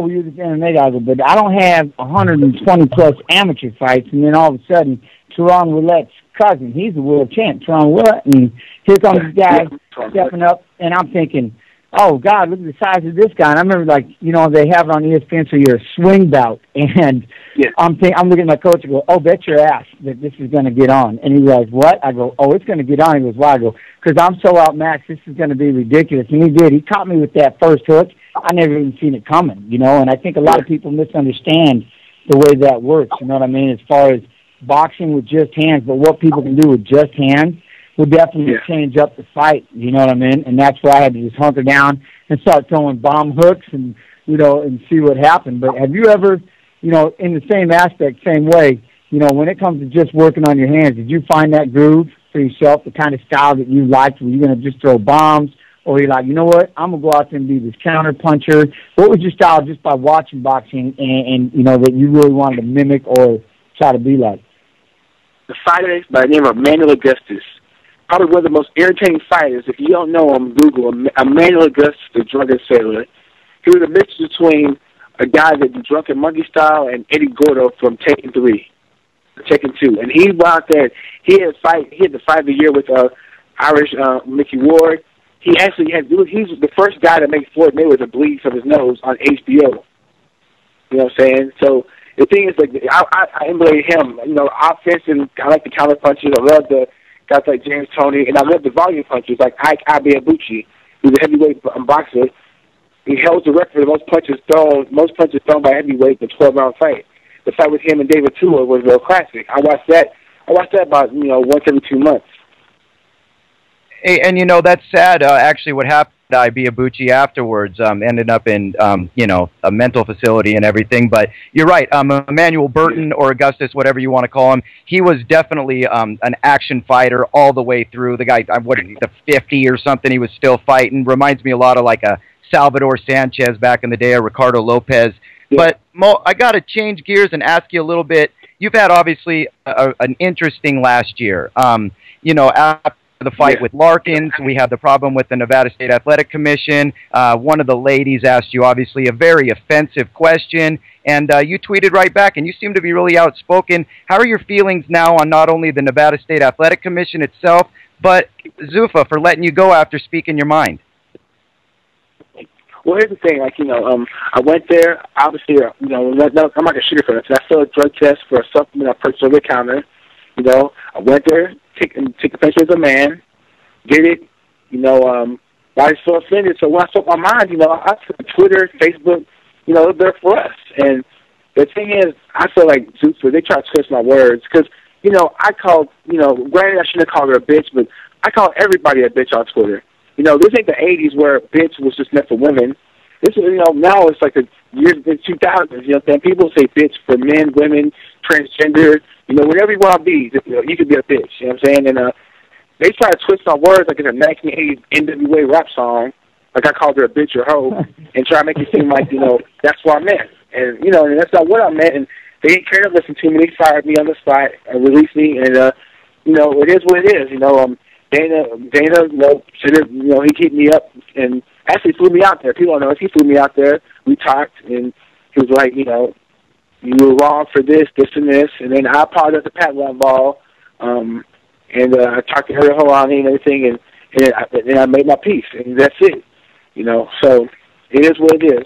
we use this MMA guys, but I don't have 120-plus amateur fights, and then all of a sudden, Teron Willette's cousin, he's the world champ, Teron Willette, and here comes this guy stepping up, and I'm thinking, oh, God, look at the size of this guy. And I remember, like, you know, they have it on ESPN, so you're a swing bout, and I'm looking at my coach and go, oh, bet your ass that this is going to get on. And he goes, what? I go, oh, it's going to get on. He goes, why? I go, because I'm so outmatched, this is going to be ridiculous. And he did. He caught me with that first hook. I never even seen it coming, you know, and I think a lot of people misunderstand the way that works, you know what I mean, as far as boxing with just hands, but what people can do with just hands will definitely change up the fight, you know what I mean? And that's why I had to just hunker down and start throwing bomb hooks and, you know, and see what happened. But have you ever, you know, in the same aspect, same way, you know, when it comes to just working on your hands, did you find that groove for yourself, the kind of style that you liked? Were you going to just throw bombs? Or you're like, you know what, I'm going to go out there and be this counter puncher? What was your style just by watching boxing and you know, that you really wanted to mimic or try to be like? The fighter by the name of Emmanuel Augustus. Probably one of the most entertaining fighters. If you don't know him, Google him. Emmanuel Augustus, the drunken sailor. He was a mix between a guy that the drunken monkey style and Eddie Gordo from Tekken 3, Tekken 2. And he went out there. He had the fight of the year with Irish Mickey Ward. He actually he's the first guy to make Floyd Mayweather bleed from his nose on HBO. You know what I'm saying? So the thing is, like, I emulate him. You know, offense, and I like the counter punches. I love the guys like James Toney, and I love the volume punches like Ike Abiabuchi, who's a heavyweight boxer. He held the record for the most punches thrown by a heavyweight in a 12-round fight. The fight with him and David Tua was a classic. I watched that about, you know, once every 2 months. Hey, and you know, that's sad. Actually, what happened to Ibeabuchi afterwards ended up in, you know, a mental facility and everything. But you're right. Emmanuel Burton, or Augustus, whatever you want to call him, he was definitely an action fighter all the way through. The guy, what is he, the 50 or something, he was still fighting. Reminds me a lot of like a Salvador Sanchez back in the day, or Ricardo Lopez. Yeah. But, Mo, I got to change gears and ask you a little bit. You've had, obviously, an interesting last year. You know, after the fight with Larkins, we had the problem with the Nevada State Athletic Commission. One of the ladies asked you, obviously, a very offensive question, and you tweeted right back, and you seem to be really outspoken. How are your feelings now on not only the Nevada State Athletic Commission itself, but Zuffa for letting you go after speaking your mind? Well, here's the thing. Like, you know, I went there. Obviously, you know, I'm not going to sugar for it. I failed a drug test for a supplement I purchased over the counter. You know, I went there, take a picture as a man, did it. You know, I was so offended. So when I spoke my mind, you know, I took Twitter, Facebook, you know, they're for us. And the thing is, I feel like Zuffa, they try to twist my words because, you know, I called, you know, granted I shouldn't have called her a bitch, but I call everybody a bitch on Twitter. You know, this ain't the 80s where bitch was just meant for women. this is, now it's like the years in 2000s, people say bitch for men, women, transgender, whatever you want to be, you could be a bitch, you know what I'm saying? And they try to twist on words like in a 1980s NWA rap song, like I called her a bitch or hoe, and try to make it seem like, that's what I meant. And, and that's not what I meant, and they didn't care to listen to me. They fired me on the spot and released me, and, it is what it is, Dana, should have, he kept me up and actually flew me out there. People don't know if he flew me out there. We talked, and he was like, you were wrong for this, and this. And then I apologized to Pat Lambaugh, and I talked to her Holani and everything, and I made my peace, and that's it. So it is what it is.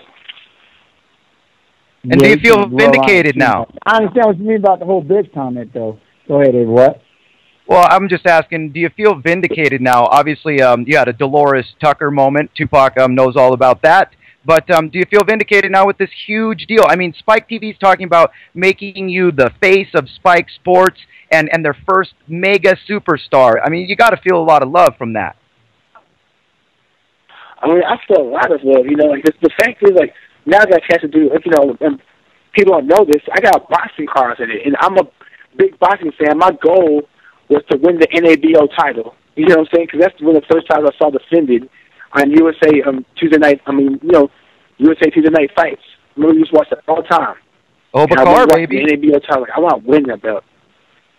And do you feel vindicated now? I understand what you mean about the whole bitch comment, though. Go ahead, Dave. What? Well, I'm just asking, do you feel vindicated now? Obviously, you had a Dolores Tucker moment. Tupac knows all about that. But do you feel vindicated now with this huge deal? I mean, Spike TV's talking about making you the face of Spike Sports and their first mega superstar. I mean, you got to feel a lot of love from that. I mean, I feel a lot of love. The fact is, like, now I got a chance to do, and people don't know this, I got boxing cards in it. And I'm a big boxing fan. My goal was to win the NABO title. You know what I'm saying? Because that's one of the first times I saw defended on USA Tuesday night. USA Tuesday night fights. I remember we used to watch that all the time. Oh, Bakar, baby. The NABO title. Like, I want to win that belt.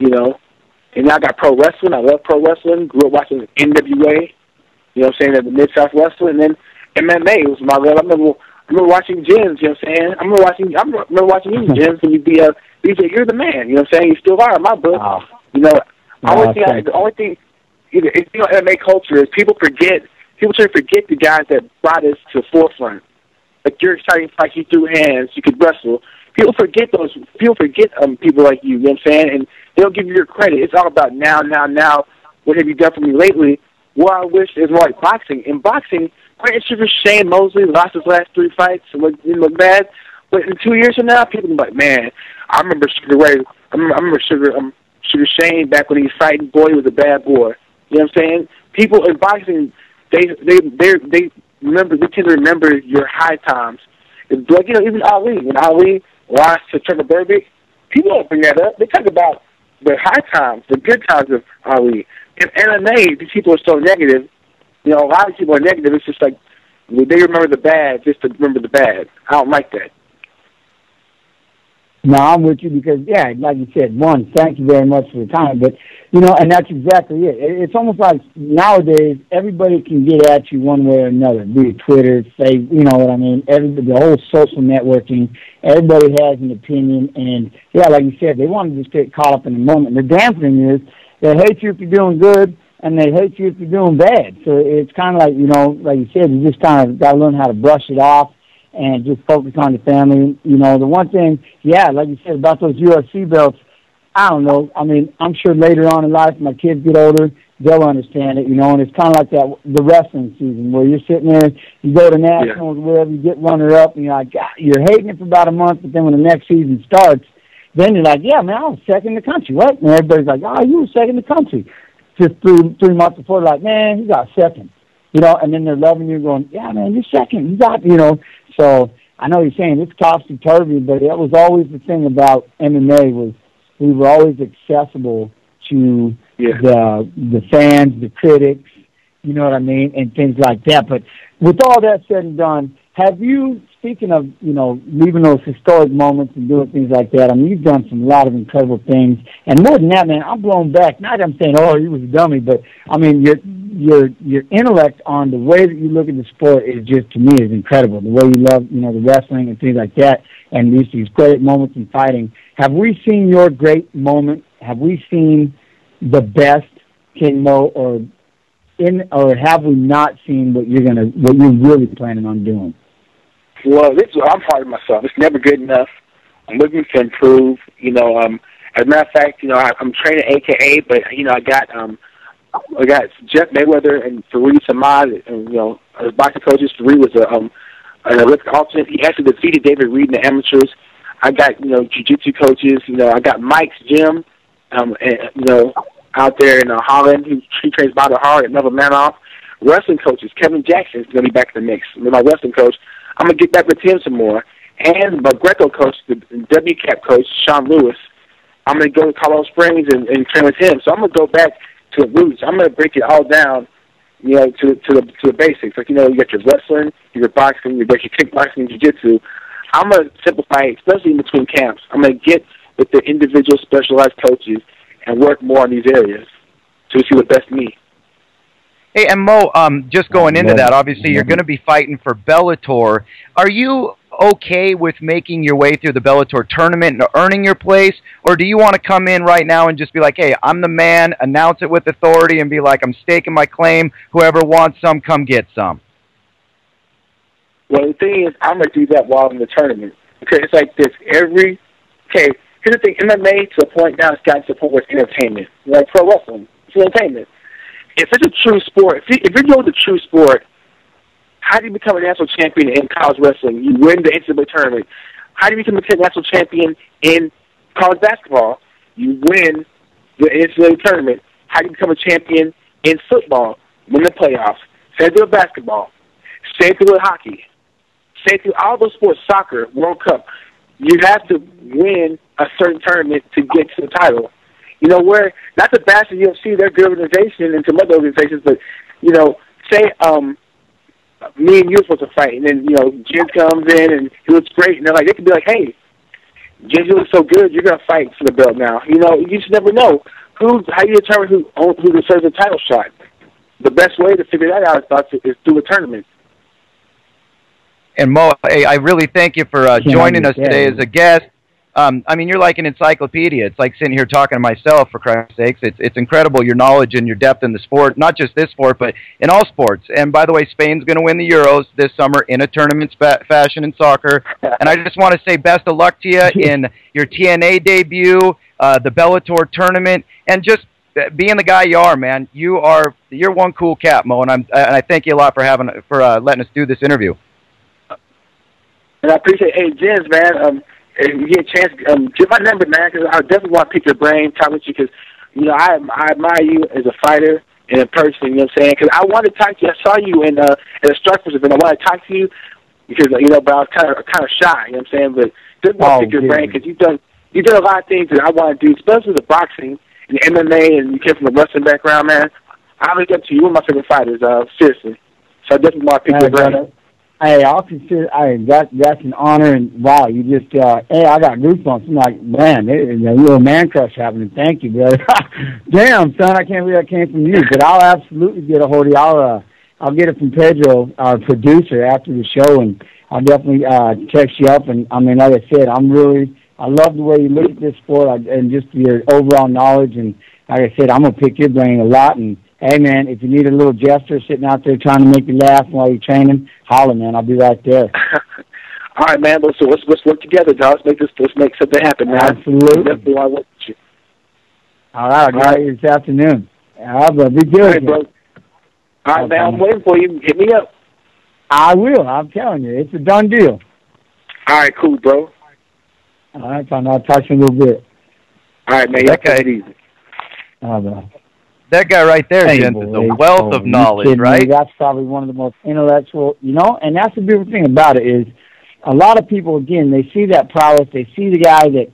And now I got pro wrestling. I love pro wrestling. Grew up watching NWA. You know what I'm saying? At the Mid-South Wrestling. And then MMA was my love. I remember watching gyms. You know what I'm saying? I remember watching you gyms, and you'd be BJ, you're the man. You know what I'm saying? You still are in my book. Oh. The only thing, MMA culture is people try to forget the guys that brought us to the forefront. Like your exciting fights, you threw hands, you could wrestle. People forget people like you know what I'm saying? And they don't give you your credit. It's all about now. What have you done for me lately? What I wish is more like boxing. In boxing, Grant Sugar Shane Mosley lost his last 3 fights and look bad. But in 2 years from now, people are like, man, I remember Sugar Ray. I remember Sugar Shane back when he was fighting. Boy, he was a bad boy. You know what I'm saying? People in boxing, they remember. They tend to remember your high times. It's like, even Ali. When Ali lost to Trevor Burbick, people don't bring that up. They talk about the high times, the good times of Ali. In MMA, these people are so negative. A lot of people are negative. It's just like they remember the bad just to remember the bad. I don't like that. No, I'm with you because, yeah, like you said, one, thank you very much for the time. But, and that's exactly it. It's almost like nowadays everybody can get at you one way or another, be it Twitter, Facebook, you know what I mean, the whole social networking. Everybody has an opinion. And, yeah, like you said, they want to just get caught up in the moment. And the damn thing is they hate you if you're doing good and they hate you if you're doing bad. So it's kind of like, like you said, you just kind of got to learn how to brush it off and just focus on the family. The one thing, yeah, like you said, about those UFC belts, I don't know. I mean, I'm sure later on in life, my kids get older, they'll understand it, and it's kind of like that, the wrestling season, where you're sitting there, you go to nationals, wherever, you get runner-up, and you're like, God, you're hating it for about a month, but then when the next season starts, then you're like, yeah, man, I was second in the country, what? And everybody's like, oh, you were second in the country. Just three months before, like, man, you got second. And then they're loving you, going, yeah, man, you're second. You got, So I know you're saying it's topsy-turvy, but it was always the thing about MMA was we were always accessible to the fans, the critics, you know what I mean, and things like that. But with all that said and done, have you, speaking of, leaving those historic moments and doing things like that, I mean, you've done a lot of incredible things. And more than that, man, I'm blown back. Not that I'm saying, oh, he was a dummy, but, I mean, your intellect on the way that you look at the sport is just, to me, is incredible. The way you love, the wrestling and things like that, and these great moments in fighting. Have we seen your great moment? Have we seen the best King Mo, or have we not seen what you're really planning on doing? Well, I'm hard on myself. It's never good enough. I'm looking to improve. As a matter of fact, I'm training AKA, but I got Jeff Mayweather and Fareed Samad, and as boxing coaches. Fareed was an Olympic alternate. He actually defeated David Reed in the amateurs. I got jiu-jitsu coaches. I got Mike's gym, out there in Holland. He trains Bobby Hart and Neville Manoff. Wrestling coaches. Kevin Jackson is going to be back in the mix. With my wrestling coach, I'm going to get back with him some more. And my Greco coach, the WCAP coach, Sean Lewis, I'm going to go to Colorado Springs and train with him. So I'm going to go back to the roots. I'm going to break it all down, you know, to the basics. Like, you know, you got your wrestling, your boxing, you got your kickboxing, jiu-jitsu. I'm going to simplify, especially in between camps. I'm going to get with the individual specialized coaches and work more on these areas to see what best me. Hey, and Mo, just going into that, obviously you're going to be fighting for Bellator. Are you okay with making your way through the Bellator tournament and earning your place, or do you want to come in right now and just be like, hey, I'm the man, announce it with authority, and be like, I'm staking my claim, whoever wants some, come get some? Well, the thing is, I'm going to do that while I'm in the tournament. Okay, it's like this. Here's the thing, MMA to a point now, it's gotten to the point where it's entertainment. Like pro wrestling, it's entertainment. If it's a true sport, if you know the true sport, how do you become a national champion in college wrestling? You win the NCAA tournament. How do you become a national champion in college basketball? You win the NCAA tournament. How do you become a champion in football? Win the playoffs. Same thing with basketball. Same thing with hockey. Same thing with all those sports, soccer, World Cup. You have to win a certain tournament to get to the title. You know, where, not to bash the UFC, they're a good organization and some other organizations, but, you know, say me and you are supposed to fight, and then, you know, Jim comes in and he looks great, and they could be like, hey, Jim, you look so good, you're going to fight for the belt now. You know, you just never know. How do you determine who deserves a title shot? The best way to figure that out is through a tournament. And Mo, hey, I really thank you for joining us today as a guest. I mean, you're like an encyclopedia. It's like sitting here talking to myself, for Christ's sakes. It's incredible, your knowledge and your depth in the sport, not just this sport, but in all sports. And by the way, Spain's going to win the Euros this summer in a tournament fashion in soccer. And I just want to say best of luck to you in your TNA debut, the Bellator tournament, and just being the guy you are, man. You're one cool cat, Mo, and I thank you a lot for letting us do this interview. And I appreciate, hey, Jens, man. If you get a chance, give my number, man, because I definitely want to pick your brain, talk with you, because, you know, I admire you as a fighter and in person, you know what I'm saying? Because I wanted to talk to you. I saw you at a Structures event. I wanted to talk to you because, you know, but I was kind of shy, you know what I'm saying? But just want to pick your brain because you've done a lot of things that I want to do, especially the boxing and the MMA, and you came from a wrestling background, man. I look up to you. You're one of my favorite fighters, seriously. So I definitely want to pick your brain. Hey, I'll consider. That's an honor, and wow, you just. Hey, I got goosebumps. I'm like, man, a little man crush happening. Thank you, brother. Damn, son, I can't believe that came from you. But I'll absolutely get a hold of you. I'll get it from Pedro, our producer, after the show, and I'll definitely text you up. And I mean, like I said, I love the way you look at this sport and just your overall knowledge. And like I said, I'm gonna pick your brain a lot. And hey, man, if you need a little jester sitting out there trying to make you laugh while you're training, holler, man. I'll be right there. All right, man. Let's work together, dog. Let's make something happen, man. Absolutely. Definitely want to work with you. All right, I'll get you this afternoon. All right, be good. All right, bro. All right, man. I'm waiting for you. Hit me up. I will. I'm telling you. It's a done deal. All right, cool, bro. All right, I'll talk to you in a little bit. All right, man. That guy, take it easy. All right. That guy right there, Jens, is a wealth of knowledge, right? Me? That's probably one of the most intellectual, you know, and that's the beautiful thing about it is a lot of people, again, they see that prowess, they see the guy that,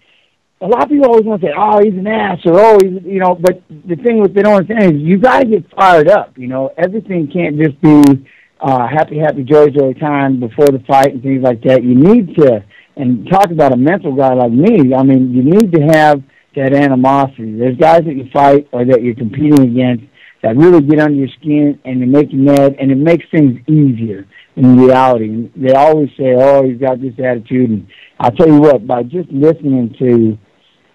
a lot of people always want to say, oh, he's an ass, or oh, he's, you know, but the thing what they don't understand is you got to get fired up, you know. Everything can't just be happy, joy time before the fight and things like that. You need to, and talk about a mental guy like me, I mean, you need to have that animosity. There's guys that you fight or that you're competing against that really get under your skin and they make you mad, and it makes things easier in reality. And they always say, oh, he's got this attitude. And I'll tell you what, by just listening to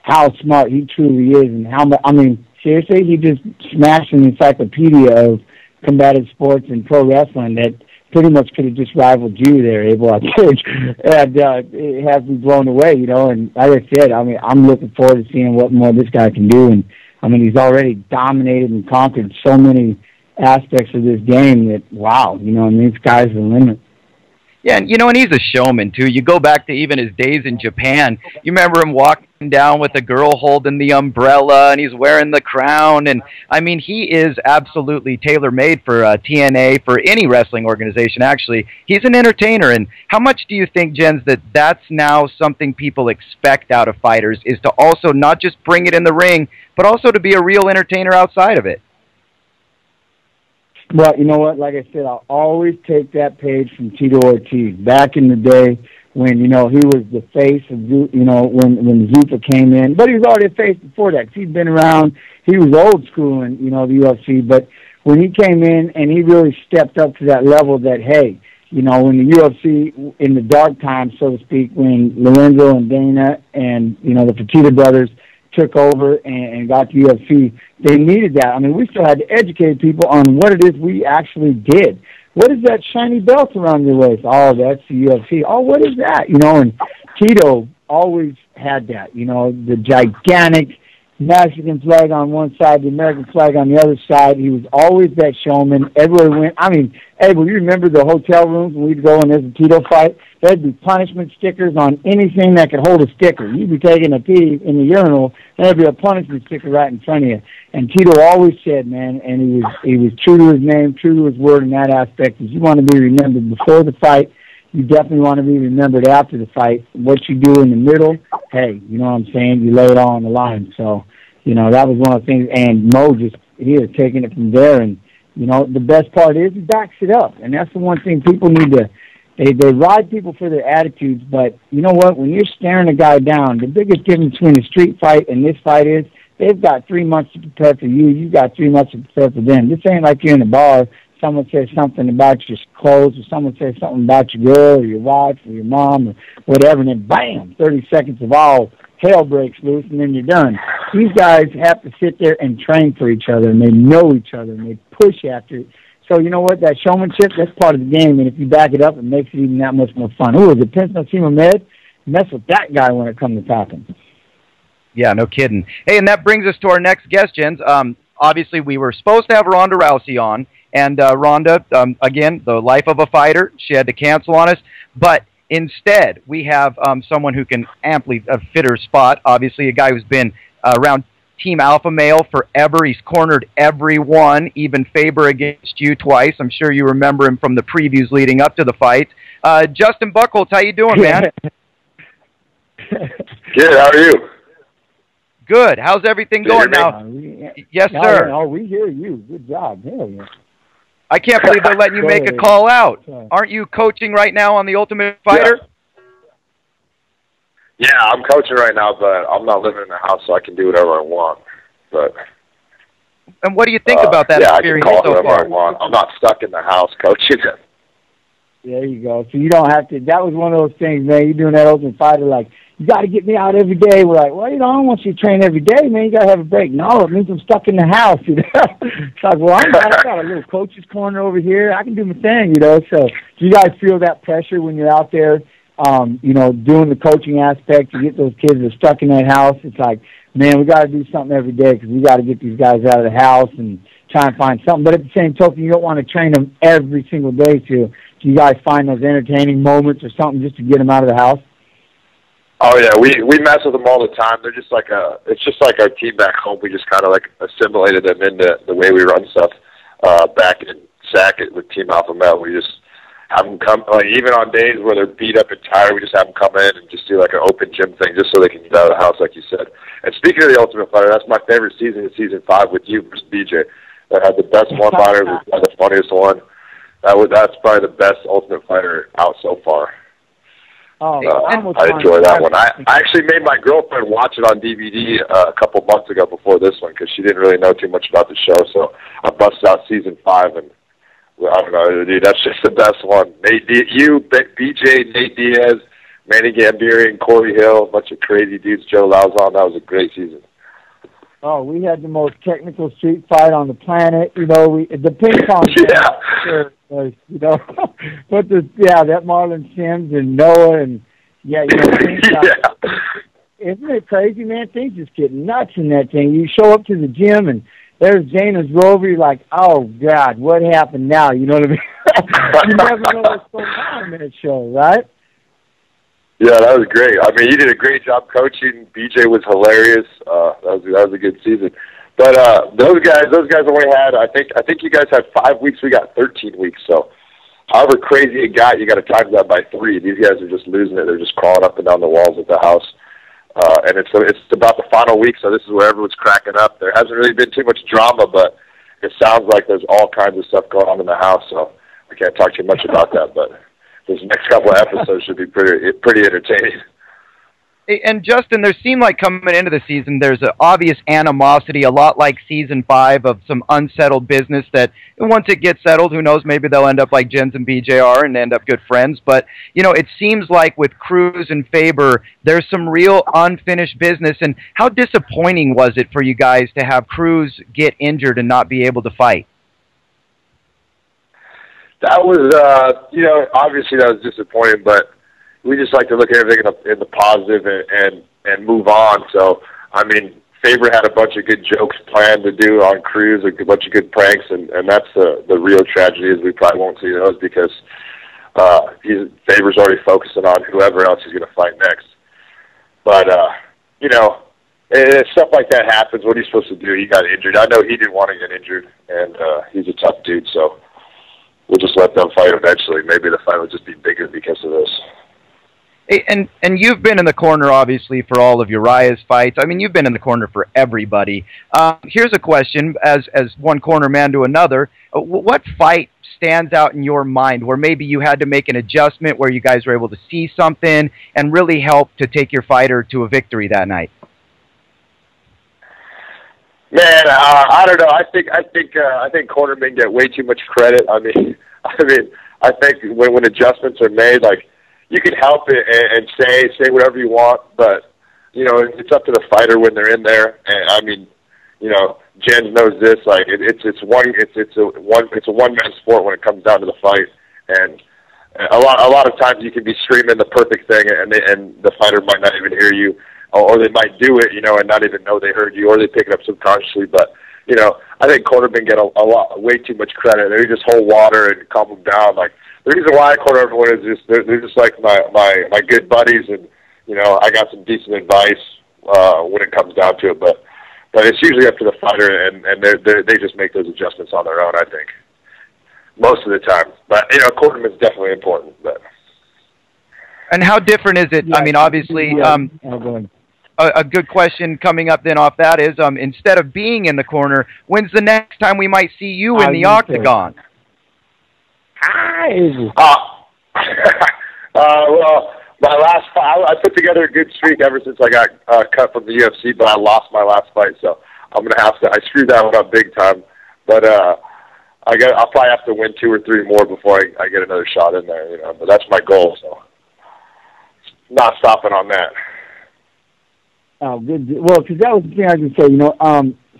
how smart he truly is and how much, I mean, seriously, he just smashed an encyclopedia of combative sports and pro wrestling that pretty much could have just rivaled you there, Abel, I think. And it has me blown away, you know. And like I said, I mean, I'm looking forward to seeing what more this guy can do. And, I mean, he's already dominated and conquered so many aspects of this game that, wow, you know, I mean, the sky's the limit. Yeah, and and he's a showman too. You go back to even his days in Japan. You remember him walking down with a girl holding the umbrella, and he's wearing the crown. And I mean, he is absolutely tailor-made for TNA, for any wrestling organization. Actually, he's an entertainer. And how much do you think, Jens, that that's now something people expect out of fighters, is to also not just bring it in the ring, but also to be a real entertainer outside of it? Well, you know what? Like I said, I'll always take that page from Tito Ortiz. Back in the day when, he was the face of, when Zupa came in. But he was already a face before that, 'cause he'd been around. He was old school in, the UFC. But when he came in and he really stepped up to that level that, hey, when the UFC, in the dark times, so to speak, when Lorenzo and Dana and, the Fertitta brothers took over and got the UFC, they needed that. I mean, we still had to educate people on what it is we actually did. What is that shiny belt around your waist? Oh, that's the UFC. Oh, what is that? And Tito always had that, the gigantic Mexican flag on one side, the American flag on the other side. He was always that showman. Everywhere we went. I mean, hey, well, you remember the hotel rooms when we'd go and there's a Tito fight? There'd be punishment stickers on anything that could hold a sticker. You'd be taking a pee in the urinal, there'd be a punishment sticker right in front of you. And Tito always said, man, and he was true to his name, true to his word in that aspect, is you want to be remembered before the fight. You definitely want to be remembered after the fight. What you do in the middle, hey, you know what I'm saying? You lay it all on the line. So, that was one of the things. And Mo he has taken it from there. And, the best part is he backs it up. And that's the one thing people need to, they ride people for their attitudes. But you know what? When you're staring a guy down, the biggest difference between a street fight and this fight is they've got 3 months to prepare for you. You've got 3 months to prepare for them. This ain't like you're in a bar. Someone says something about your clothes, or someone says something about your girl or your wife or your mom or whatever, and then bam, 30 seconds of all hell breaks loose, and then you're done. These guys have to sit there and train for each other, and they know each other, and they push after it. So you know what? That showmanship, that's part of the game, and if you back it up, it makes it even that much more fun. Who was it? Prince Nassim Ahmed? Mess with that guy when it comes to talking. Yeah, no kidding. Hey, and that brings us to our next guest, Jens. Obviously, we were supposed to have Ronda Rousey on, and Ronda, again, the life of a fighter, she had to cancel on us. But instead, we have someone who can amply fit her spot. Obviously, a guy who's been around Team Alpha Male forever. He's cornered everyone, even Faber against you twice. I'm sure you remember him from the previews leading up to the fight. Justin Buchholz, how you doing, man? Good, how are you? Good. How's everything going now? Yes, sir. Oh, we hear you. Good job. Hell yeah. I can't believe they're letting you make a call out. Aren't you coaching right now on The Ultimate Fighter? Yeah, I'm coaching right now, but I'm not living in the house, so I can do whatever I want. But and what do you think about that experience I can call so whatever far? I want. I'm not stuck in the house coaching. There you go. So you don't have to. That was one of those things, man. You're doing that Ultimate Fighter, like, you got to get me out every day. We're like, well, I don't want you to train every day, man. You got to have a break. No, it means I'm stuck in the house, It's like, well, I got a little coach's corner over here. I can do my thing, So do you guys feel that pressure when you're out there, doing the coaching aspect? You get those kids that are stuck in that house. It's like, man, we got to do something every day because we got to get these guys out of the house and try and find something. But at the same token, you don't want to train them every single day too. Do you guys find those entertaining moments or something just to get them out of the house? Oh yeah, we mess with them all the time. They're just it's just like our team back home. We just kind of like assimilated them into the way we run stuff back in Sackett with Team Alpha Male. We just have them come, like even on days where they're beat up and tired, we just have them come in and just do like an open gym thing, just so they can get out of the house, like you said. And speaking of the Ultimate Fighter, that's my favorite season, is season 5 with you versus BJ. That had the best one-liners, the funniest one. That's probably the best Ultimate Fighter out so far. Oh, I enjoy that one. I actually made my girlfriend watch it on DVD a couple months ago before this one because she didn't really know too much about the show. So I busted out season 5, and I don't know, dude, that's just the best one. BJ, Nate Diaz, Manny Gambirian, Corey Hill, a bunch of crazy dudes, Joe Lauzon. That was a great season. Oh, we had the most technical street fight on the planet. The ping pong. Yeah. But that Marlon Sims and Noah and isn't it crazy, man? Things just get nuts in that thing. You show up to the gym and there's Dana's Rover. You're like, oh God, what happened now? You know what I mean? You never know what's going on in that show, right? Yeah, that was great. I mean, you did a great job coaching. BJ was hilarious. That was a good season. But those guys only had, I think you guys had 5 weeks. We got 13 weeks. So however crazy it got, you got to times that by 3. These guys are just losing it. They're just crawling up and down the walls of the house. And it's about the final week, so this is where everyone's cracking up. There hasn't really been too much drama, but it sounds like there's all kinds of stuff going on in the house. So I can't talk too much about that, but this next couple of episodes should be pretty entertaining. And Justin, there seemed like coming into the season, there's an obvious animosity, a lot like Season 5 of some unsettled business that once it gets settled, who knows, maybe they'll end up like Jens and BJ are and end up good friends. But, you know, it seems like with Cruz and Faber, there's some real unfinished business. And how disappointing was it for you guys to have Cruz get injured and not be able to fight? That was, you know, obviously that was disappointing, but we just like to look at everything in the positive and move on. So, I mean, Faber had a bunch of good jokes planned to do on Cruz, a bunch of good pranks, and that's the real tragedy is we probably won't see those because Faber's already focusing on whoever else he's going to fight next. But, you know, stuff like that happens. What are you supposed to do? He got injured. I know he didn't want to get injured, and he's a tough dude, so we'll just let them fight eventually. Maybe the fight will just be bigger because of this. And you've been in the corner, obviously, for all of Uriah's fights. I mean, you've been in the corner for everybody. Here's a question, as one corner man to another. What fight stands out in your mind where maybe you had to make an adjustment, where you guys were able to see something and really help to take your fighter to a victory that night? Man, I don't know. I think cornermen get way too much credit. I mean, I think when adjustments are made, like, you can help it and say whatever you want, but you know it's up to the fighter when they're in there. And I mean, you know, Jen knows this. Like it's a one man sport when it comes down to the fight, and a lot of times you can be screaming the perfect thing, and the fighter might not even hear you, or they might do it, you know, and not even know they heard you, or they pick it up subconsciously. But you know, I think cornermen get way too much credit. They just hold water and calm them down, like. The reason why I corner everyone is just they're just like my good buddies, and you know I got some decent advice when it comes down to it. But it's usually up to the fighter, and they just make those adjustments on their own. I think most of the time, but you know cornerman's definitely important. But and how different is it? Yeah, I mean, obviously, a good question coming up then off that is instead of being in the corner, when's the next time we might see you in the octagon? Well, my last fight, I put together a good streak ever since I got cut from the UFC, but I lost my last fight, so I'm gonna have to. I screwed that one up big time, but I'll probably have to win 2 or 3 more before I get another shot in there, you know. But that's my goal, so not stopping on that. Oh, good. Well, because that was the thing I was gonna say, you know,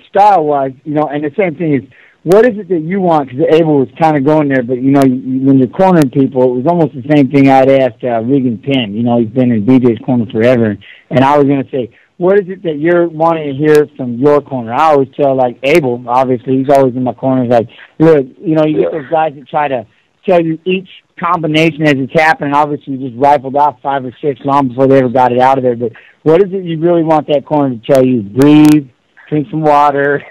style-wise, you know, and the same thing is. What is it that you want? Because Abel was kind of going there, but, you know, when you're cornering people, it was almost the same thing I'd asked Regan Penn. You know, he's been in BJ's corner forever. And I was going to say, what is it that you're wanting to hear from your corner? I always tell, like, Abel, obviously, he's always in my corner. He's like, look, you know, you get those guys that try to tell you each combination as it's happening. Obviously, you just rifled off 5 or 6 long before they ever got it out of there. But what is it you really want that corner to tell you? Breathe, drink some water,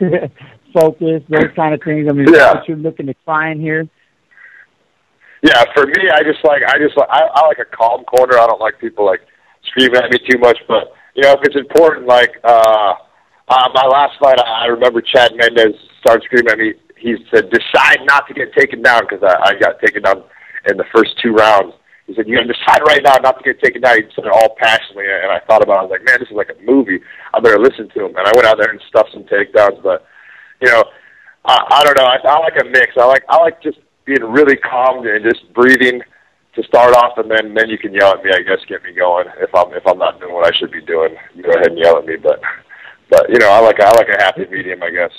focus, those kind of things. I mean, yeah. What you're looking to find here. Yeah, for me, I like a calm corner. I don't like people like screaming at me too much. But you know, if it's important, like my last fight, I remember Chad Mendez started screaming at me. He said, "Decide not to get taken down," because I got taken down in the first 2 rounds. He said, "You got to decide right now not to get taken down." He said it all passionately, and I thought about it. I was like, "Man, this is like a movie. I better listen to him." And I went out there and stuffed some takedowns, but. You know, I don't know. I like a mix. I like just being really calm and just breathing to start off, and then you can yell at me. I guess get me going if I'm not doing what I should be doing. You go ahead and yell at me, but you know, I like a happy medium, I guess.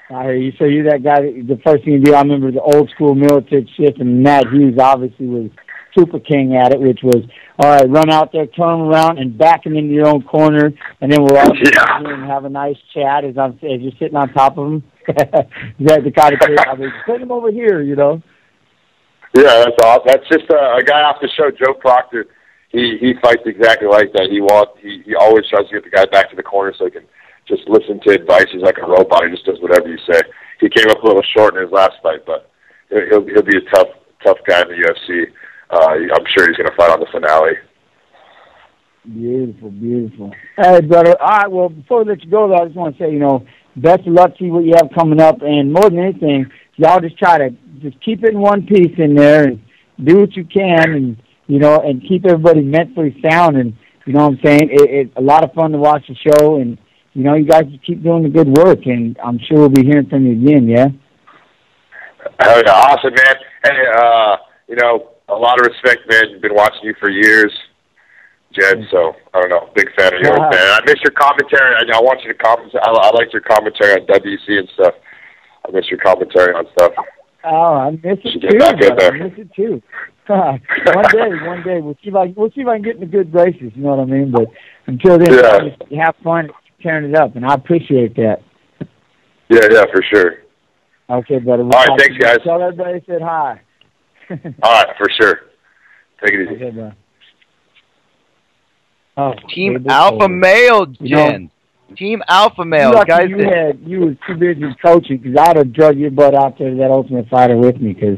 I hear you. So you're that guy. The first thing you do, I remember the old school military shift, and Matt Hughes obviously was super king at it, which was, all right, run out there, turn them around, and back them into your own corner, and then we'll all and have a nice chat as you're sitting on top of them. Is that the kind of thing? I mean, put them over here, you know. Yeah, that's awesome. That's just a guy off the show, Joe Proctor. He fights exactly like that. He always tries to get the guy back to the corner so he can just listen to advice. He's like a robot. He just does whatever you say. He came up a little short in his last fight, but he'll be a tough guy in the UFC. I'm sure he's going to fight on the finale. Beautiful, beautiful. Hey, brother. All right, well, before we let you go, though, I just want to say, best of luck to you, what you have coming up. And more than anything, y'all just try to just keep it in one piece in there and do what you can and, and keep everybody mentally sound. And, you know what I'm saying? It's a lot of fun to watch the show. And, you guys just keep doing the good work. And I'm sure we'll be hearing from you again, yeah? Oh, yeah, awesome, man. Hey, a lot of respect, man. You've been watching you for years, Jed, so, I don't know, big fan of yours, man. I miss your commentary. I want you to comment. I liked your commentary on WC and stuff. I miss your commentary on stuff. Oh, I miss it too, brother. I miss it too. One day, we'll see if I can get in the good graces, you know what I mean? But until then, just have fun tearing it up, and I appreciate that. Yeah, for sure. Okay, brother. All right, thanks, guys. Tell everybody I said hi. All right, for sure. Take it easy. Okay, bro. Oh, Team Alpha Male, Jen. Team Alpha Male, guys. You was too busy coaching because I'd have drug your butt out there to that Ultimate Fighter with me because,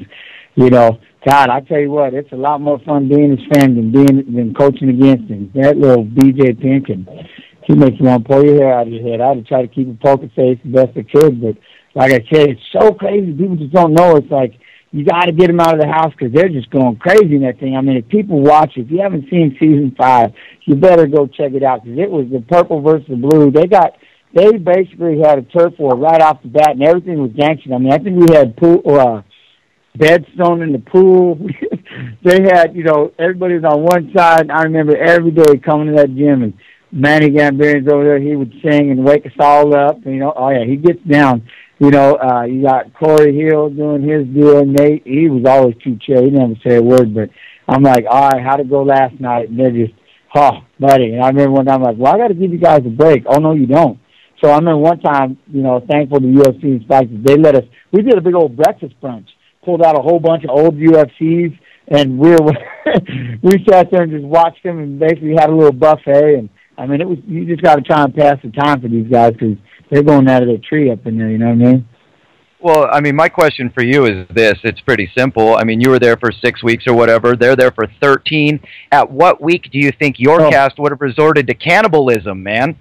God, I tell you what, it's a lot more fun being his friend than coaching against him. That little BJ Pinkin, he makes you want to pull your hair out of your head. I'd have tried to keep a poker face the best I could, but like I said, it's so crazy. People just don't know. It's like you got to get them out of the house because they're just going crazy in that thing. I mean, if people watch it, if you haven't seen season 5, you better go check it out because it was the purple versus the blue. They basically had a turf war right off the bat, and everything was gangster. I mean, I think we had beds thrown in the pool. They had, everybody was on one side. And I remember every day coming to that gym, and Manny Gambarian's over there. He would sing and wake us all up. Oh yeah, he gets down. You got Corey Hill doing his deal. Nate, he was always too chill. He never said a word. But I'm like, all right, how'd it go last night? And they're just, buddy. And I remember one time, I'm like, well, I got to give you guys a break. Oh, no, you don't. So I remember one time, thankful to UFC and Spikes, they let us, we did a big old breakfast brunch, pulled out a whole bunch of old UFCs, and we sat there and just watched them and basically had a little buffet. And, I mean, you just got to try and pass the time for these guys because they're going out of their tree up in there, you know what I mean? Well, I mean, my question for you is this. It's pretty simple. I mean, you were there for 6 weeks or whatever. They're there for 13. At what week do you think your cast would have resorted to cannibalism, man?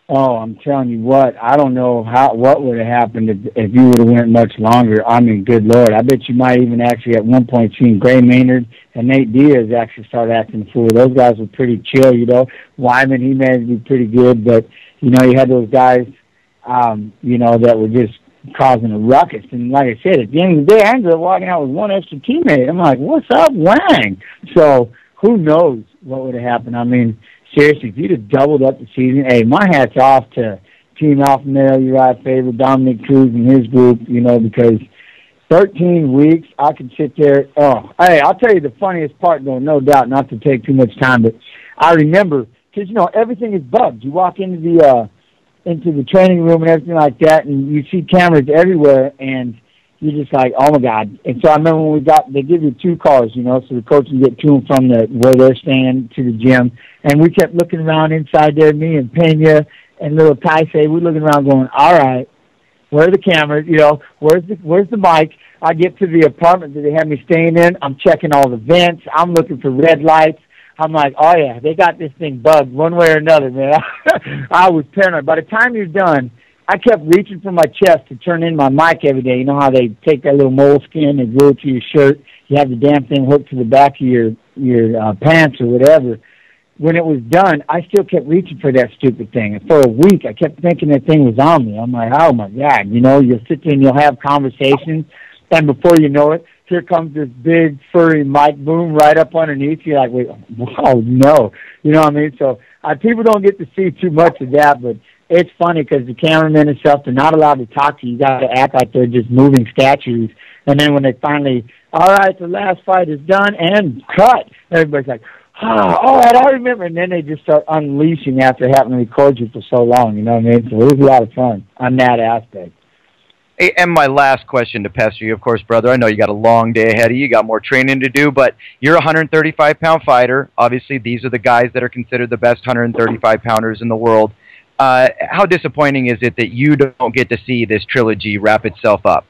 Oh, I'm telling you what. I don't know what would have happened if you would have went much longer. I mean, good Lord. I bet you might even actually at one point seen Gray Maynard and Nate Diaz actually start acting the fool. Those guys were pretty chill, Wyman, he managed to be pretty good, but, you had those guys that were just causing a ruckus. And like I said, at the end of the day, I ended up walking out with one extra teammate. I'm like, what's up, Wang? So who knows what would have happened. I mean, seriously, if you'd have doubled up the season, hey, my hat's off to Team Alpha Male, Uriah Faber, Dominic Cruz and his group, because 13 weeks, I could sit there. Oh, hey, I'll tell you the funniest part, though, no doubt, not to take too much time, but I remember, because, everything is bugged. You walk into the training room and everything like that, and you see cameras everywhere, and you're just like, oh, my God. And so I remember when they give you 2 cars, so the coach can get to and from where they're staying to the gym. And we kept looking around inside there, me and Pena and little Taisei. We're looking around going, all right, where are the cameras? Where's the mic? I get to the apartment that they had me staying in. I'm checking all the vents. I'm looking for red lights. I'm like, oh, yeah, they got this thing bugged one way or another, man. I was paranoid. By the time you're done, I kept reaching for my chest to turn in my mic every day. You know how they take that little moleskin and glue it to your shirt? You have the damn thing hooked to the back of your pants or whatever. When it was done, I still kept reaching for that stupid thing. And for a week, I kept thinking that thing was on me. I'm like, oh, my God. You'll sit there and you'll have conversations, and before you know it, here comes this big, furry mic boom right up underneath you. Like, wait, oh, no. You know what I mean? So people don't get to see too much of that, but it's funny because the cameramen and stuff, they're not allowed to talk to you. You got to act like they're just moving statues. And then when they finally, all right, the last fight is done and cut, everybody's like, all right, I remember. And then they just start unleashing after having to record you for so long, you know what I mean? So it was a lot of fun on that aspect. Hey, and my last question to pester you, of course, brother. I know you got a long day ahead of you. You got more training to do, but you're a 135-pound fighter. Obviously, these are the guys that are considered the best 135-pounders in the world. How disappointing is it that you don't get to see this trilogy wrap itself up?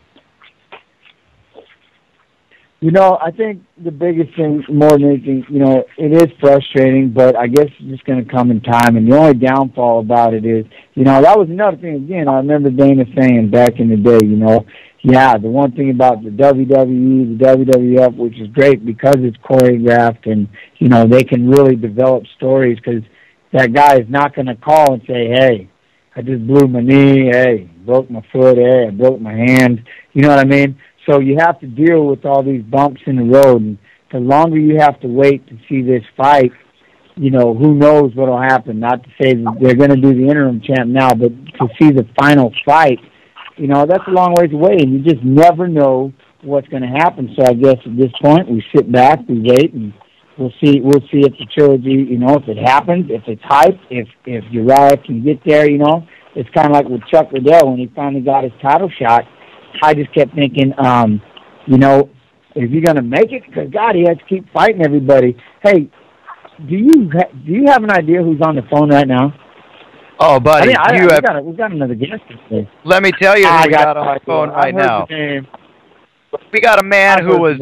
You know, I think the biggest thing, more than anything, you know, it is frustrating, but I guess it's just going to come in time. And the only downfall about it is, you know, that was another thing. Again, I remember Dana saying back in the day, you know, yeah, the one thing about the WWE, the WWF, which is great because it's choreographed and, you know, they can really develop stories because that guy is not going to call and say, hey, I just blew my knee, hey, broke my foot, hey, I broke my hand. You know what I mean? So you have to deal with all these bumps in the road, and the longer you have to wait to see this fight, you know, who knows what will happen. Not to say that they're going to do the interim champ now, but to see the final fight, you know, that's a long ways away, and you just never know what's going to happen. So I guess at this point, we sit back, we wait, and we'll see if the trilogy, you know, if it happens, if it's hype, if Uriah can get there, you know. It's kind of like with Chuck Liddell when he finally got his title shot. I just kept thinking, you know, is he going to make it? Because, God, he has to keep fighting everybody. Hey, do you have an idea who's on the phone right now? Oh, buddy, we've got another guest today. Let me tell you who we got on the phone right now. We got a man who was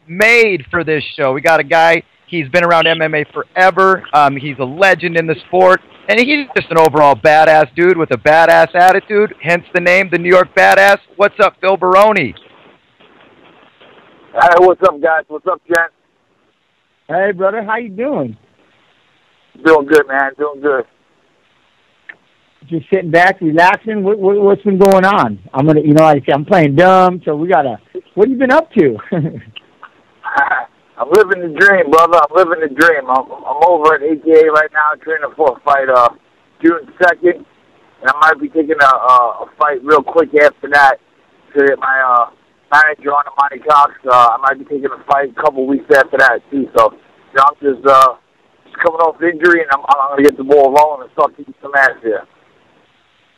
made for this show. We got a guy, he's been around MMA forever. He's a legend in the sport. And he's just an overall badass dude with a badass attitude, hence the name, the New York Badass. What's up, Phil Baroni? Hey, what's up, guys? What's up, Jen? Hey, brother, how you doing? Doing good, man. Doing good. Just sitting back, relaxing. What's been going on? I'm gonna, you know, I'm playing dumb, so we gotta. What have you been up to? I'm living the dream, brother. I'm living the dream. I'm over at AKA right now training for a fight June 2nd. And I might be taking a fight real quick after that to get my manager on the Monty Cox. I might be taking a fight a couple weeks after that, too. So, you know, I'm just coming off injury, and I'm going to get the ball rolling and start kicking some ass here.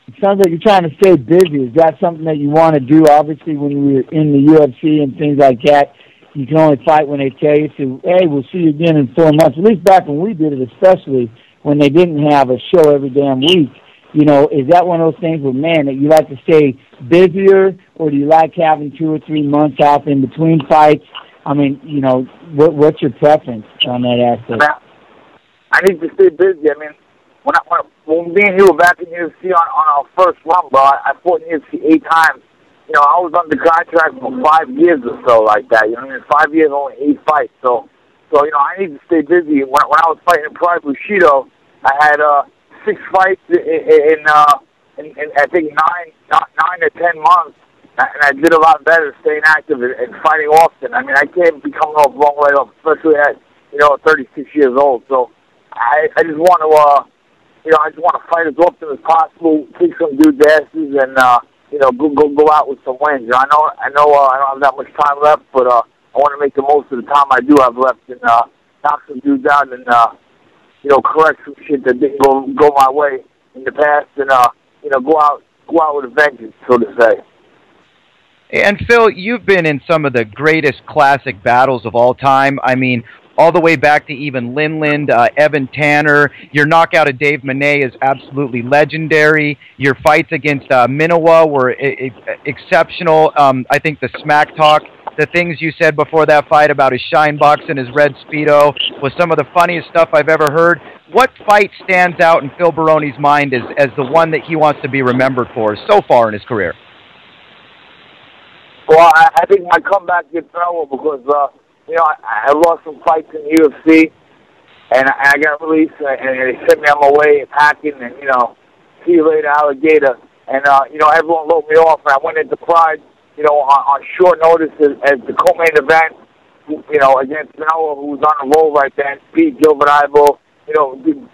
It sounds like you're trying to stay busy. Is that something that you want to do? Obviously, when you're in the UFC and things like that, you can only fight when they tell you to, hey, we'll see you again in 4 months. At least back when we did it, especially when they didn't have a show every damn week. You know, is that one of those things where, man, that you like to stay busier, or do you like having 2 or 3 months off in between fights? I mean, you know, what's your preference on that aspect? I need to stay busy. I mean, when me and you were back in UFC on our first run, bro, I fought in UFC 8 times. You know, I was under contract for 5 years or so like that. You know what I mean? 5 years, only 8 fights. So you know, I need to stay busy. When I was fighting in Pride Bushido, I had 6 fights in I think 9 to 10 months, and I did a lot better staying active and fighting often. I mean, I can't be coming off long way off, especially at 36 years old. So I just want to I just want to fight as often as possible, kick some dudes' asses, and go out with some wins. I know I don't have that much time left, but I want to make the most of the time I do have left and knock some dudes out and correct some shit that didn't go my way in the past, and go out with a vengeance, so to say. And Phil, you've been in some of the greatest classic battles of all time. I mean, all the way back to even Linland, Evan Tanner. Your knockout of Dave Monet is absolutely legendary. Your fights against Minowa were exceptional. I think the smack talk, the things you said before that fight about his shine box and his red Speedo was some of the funniest stuff I've ever heard. What fight stands out in Phil Baroni's mind as the one that he wants to be remembered for so far in his career? Well, I think my comeback gets over because I lost some fights in the UFC, and I got released, and they sent me on my way packing, and, see you later, alligator. And, everyone wrote me off, and I went into Pride, on short notice as the co-main event, against Manoa, who was on the roll right then, beat Gilbert Ivo,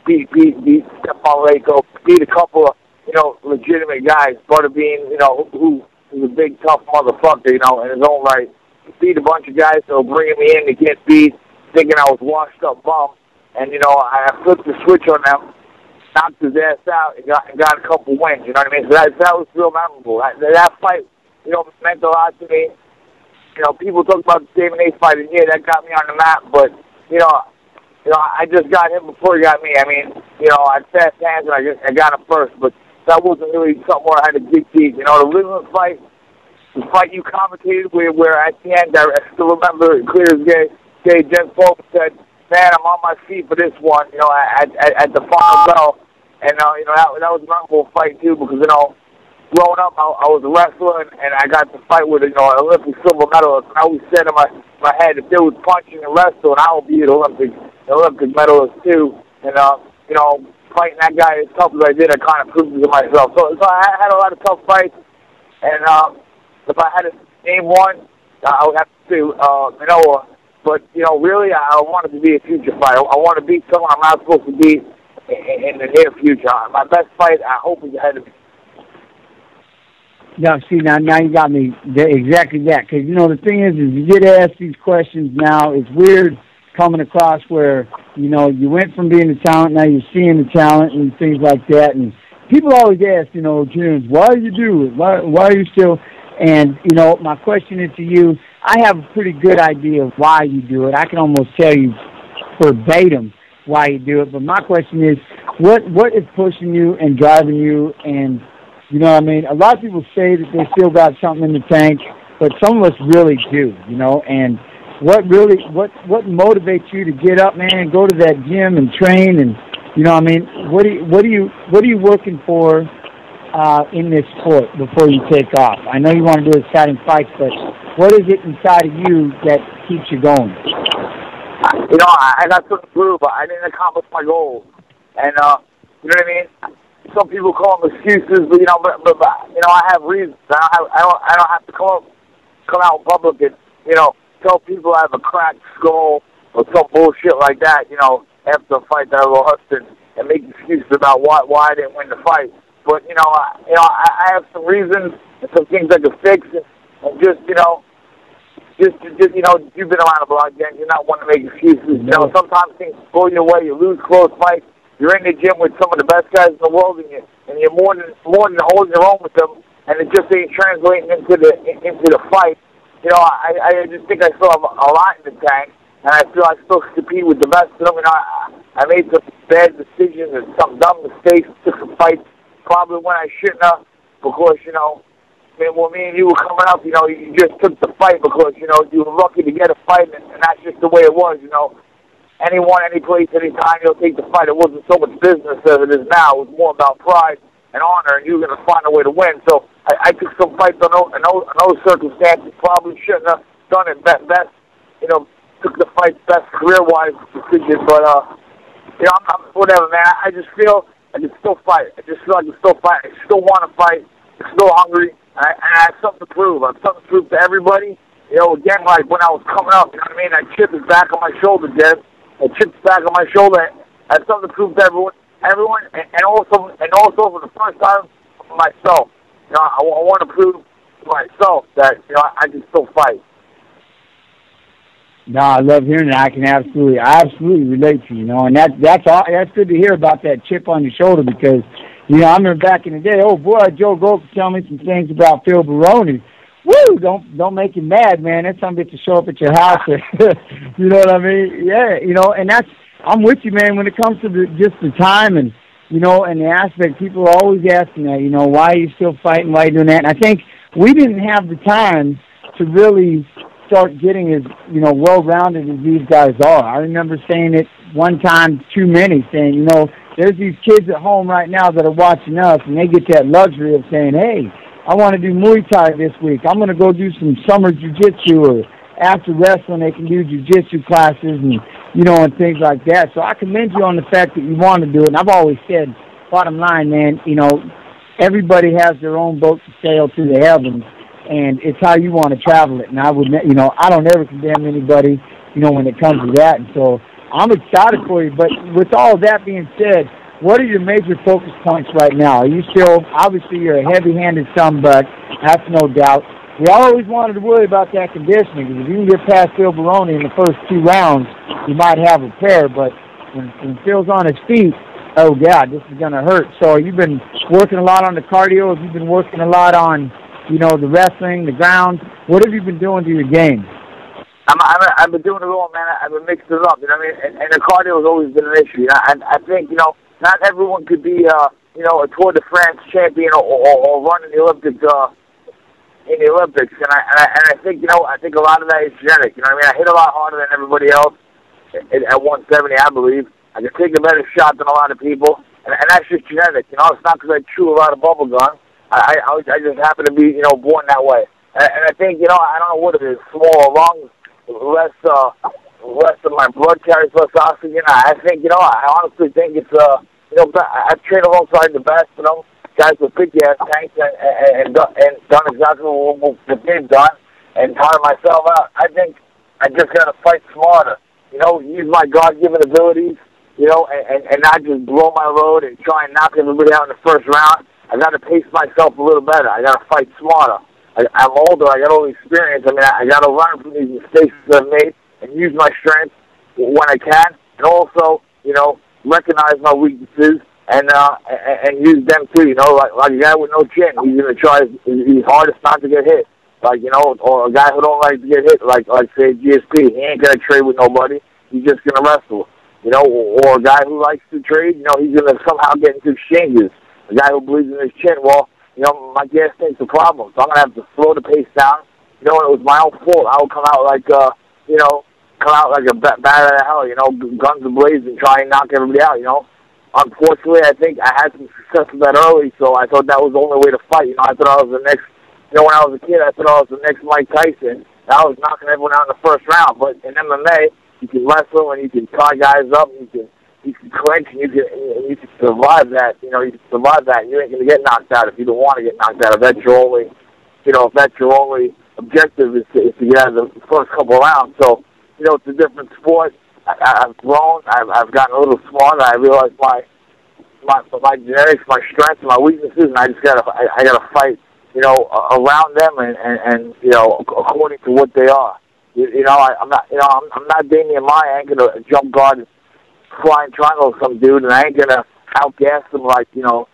beat Stephon Leko, beat a couple of, legitimate guys, Butterbean, who's a big, tough motherfucker, in his own right. Beat a bunch of guys that were bringing me in to get beat, thinking I was washed up bum. And, I flipped the switch on them, knocked his ass out, and got a couple wins, you know what I mean? So that was real memorable. That fight you know, meant a lot to me. You know, people talk about the Stephen A. fight, and yeah, that got me on the map. But you know, I just got him before he got me. I mean, you know, I fast hands and I got him first, but that wasn't really something where I had to dig deep. You know, the Lisbon fight, the fight you commentated with, where at the end I still remember it clear as day. Jen Folk said, "Man, I'm on my feet for this one." You know, at the final bell, and you know that was a memorable fight too, because you know, growing up I was a wrestler and I got to fight with an Olympic silver medalist. And I always said in my head, if there was punching and wrestling, I would be an Olympic medalist too. And you know, fighting that guy as tough as I did, I kind of proved it to myself. So I had a lot of tough fights, and if I had to name one, I would have to say Manoa. But you know, really, I wanted to be a future fighter. I want to beat someone I'm not supposed to beat in the near future. My best fight, I hope, is ahead of me. Yeah, see, now you got me exactly that. Because, you know, the thing is you get asked these questions now. It's weird coming across where, you know, you went from being a talent, now you're seeing the talent and things like that. And people always ask, you know, James, why do you do it? Why are you still? And, you know, my question is to you, I have a pretty good idea of why you do it. I can almost tell you verbatim why you do it. But my question is, what is pushing you and driving you? And, you know what I mean? A lot of people say that they still got something in the tank, but some of us really do, you know. And what motivates you to get up, man, and go to that gym and train? And, you know what I mean? What are you working for in this sport before you take off? I know you want to do exciting fights, but what is it inside of you that keeps you going? You know, I got something to prove. I didn't accomplish my goals, and you know what I mean. Some people call them excuses, but you know, but you know, I have reasons. I don't have to come out in public and you know tell people I have a cracked skull or some bullshit like that. You know, after a fight that I lost and make excuses about why I didn't win the fight. But you know, I have some reasons and some things I could fix, and just you know. Just you know, you've been around the block, Jen. You're not one to make excuses. You know, sometimes things go your way. You lose close fights. You're in the gym with some of the best guys in the world, and you're more than holding your own with them, and it just ain't translating into the fight. You know, I just think I still have a lot in the tank, and I feel I still compete with the best of them. You know, I made some bad decisions and some dumb mistakes. Took some fights probably when I shouldn't have, because you know. When me and you were coming up, you know, you just took the fight because, you know, you were lucky to get a fight, and that's just the way it was, you know. Anyone, any place, any time, you'll take the fight. It wasn't so much business as it is now. It was more about pride and honor, and you were going to find a way to win. So I took some fights in those circumstances. Probably shouldn't have done it best, you know, took the fight best career-wise decision. But, you know, I'm whatever, man. I just feel I can still fight. I just feel I can still fight. I still want to fight. I'm still hungry. I have something to prove. I have something to prove to everybody. You know, again, like when I was coming up, you know what I mean? That chip is back on my shoulder, Jeff. That chip's back on my shoulder. I have something to prove to everyone, and also for the first time, myself. You know, I want to prove to myself that you know I can still fight. No, I love hearing that. I can absolutely relate to you. You know, and that's good to hear about that chip on your shoulder because. You know, I remember back in the day, oh boy, Joe Gold could tell me some things about Phil Baroni. Woo! Don't make him mad, man. That's something to show up at your house. You know what I mean? Yeah, you know, and I'm with you, man, when it comes to just the time and, you know, and the aspect, people are always asking that, you know, why are you still fighting, why are you doing that? And I think we didn't have the time to really start getting as, you know, well-rounded as these guys are. I remember saying it one time too many, saying, you know, there's these kids at home right now that are watching us, and they get that luxury of saying, hey, I want to do Muay Thai this week. I'm going to go do some summer jiu-jitsu, or after wrestling they can do jiu-jitsu classes and, you know, and things like that. So I commend you on the fact that you want to do it. And I've always said, bottom line, man, you know, everybody has their own boat to sail to the heavens, and it's how you want to travel it. And I would, you know, I don't ever condemn anybody, you know, when it comes to that. And so I'm excited for you, but with all that being said, what are your major focus points right now? Are you still, obviously you're a heavy-handed scumbag, that's no doubt. We always wanted to worry about that conditioning, because if you can get past Phil Baroni in the first 2 rounds, you might have a pair, but when Phil's on his feet, oh God, this is going to hurt. So you've been working a lot on the cardio, have you been working a lot on you know, the wrestling, the ground? What have you been doing to your game? I've been doing it all, man. I've been mixing it up. You know what I mean? And the cardio has always been an issue. I think, you know, not everyone could be, you know, a Tour de France champion or run in the Olympics. And I think, you know, I think a lot of that is genetic. You know what I mean? I hit a lot harder than everybody else at 170, I believe. I can take a better shot than a lot of people, and that's just genetic. You know, it's not because I chew a lot of bubble gum. I just happen to be, you know, born that way. And I think, you know, I don't know what it is, small lungs, less of my blood carries less oxygen. I think, you know, I honestly think it's, you know, I've trained alongside the best, you know, guys with big-ass tanks and done exactly what they've done and tired myself out. I think I just got to fight smarter, you know, use my God-given abilities, you know, and not just blow my load and try and knock everybody out in the first round. I got to pace myself a little better. I got to fight smarter. I'm older. I got all the experience. I mean, I got to learn from these mistakes that I've made and use my strengths when I can, and also, you know, recognize my weaknesses and use them too. You know, like a guy with no chin, he's gonna try his hardest not to get hit. Like, you know, or a guy who don't like to get hit, like say GSP, he ain't gonna trade with nobody. He's just gonna wrestle. You know, or a guy who likes to trade, you know, he's gonna somehow get into exchanges. A guy who believes in his chin, well, you know, my gas tank's a problem, so I'm gonna have to slow the pace down. You know, and it was my own fault. I would come out like, you know, a bat out of hell, you know, guns ablazing, try and knock everybody out, you know. Unfortunately, I think I had some success with that early, so I thought that was the only way to fight. You know, I thought I was the next, you know, when I was a kid, I thought I was the next Mike Tyson. And I was knocking everyone out in the first round. But in MMA, you can wrestle and you can tie guys up, and you can clinch, and you can survive that. You know, you can survive that. And you ain't gonna get knocked out if you don't want to get knocked out. If that's your only, you know, if that's your only objective is to get out of the first couple of rounds. So, you know, it's a different sport. I've grown. I've gotten a little smarter. I realized my genetics, my strengths, and my weaknesses, and I gotta fight, you know, around them and you know, according to what they are. You know, I'm not Damian Maya. I ain't gonna jump guard, flying triangle with some dude, and I ain't gonna outgas him like, you know,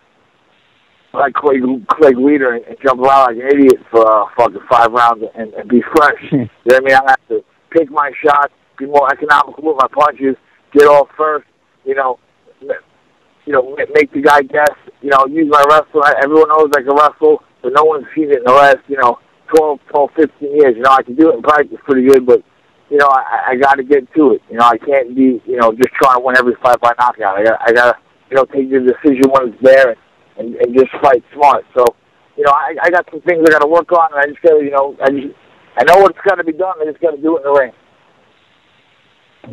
like Clay Guida and jump around like an idiot for fucking 5 rounds and be fresh. You know what I mean? I have to pick my shots, be more economical with my punches, get off first, you know, make the guy guess, you know, use my wrestle. Everyone knows I can wrestle, but no one's seen it in the last, you know, 12, 15 years. You know, I can do it in practice pretty good, but, you know, I got to get to it. You know, I can't be, you know, just trying to win every fight by knockout. I got to, you know, take the decision when it's there and just fight smart. So, you know, I got some things I got to work on, and I just got to, you know, I know what's got to be done. I just got to do it in the ring.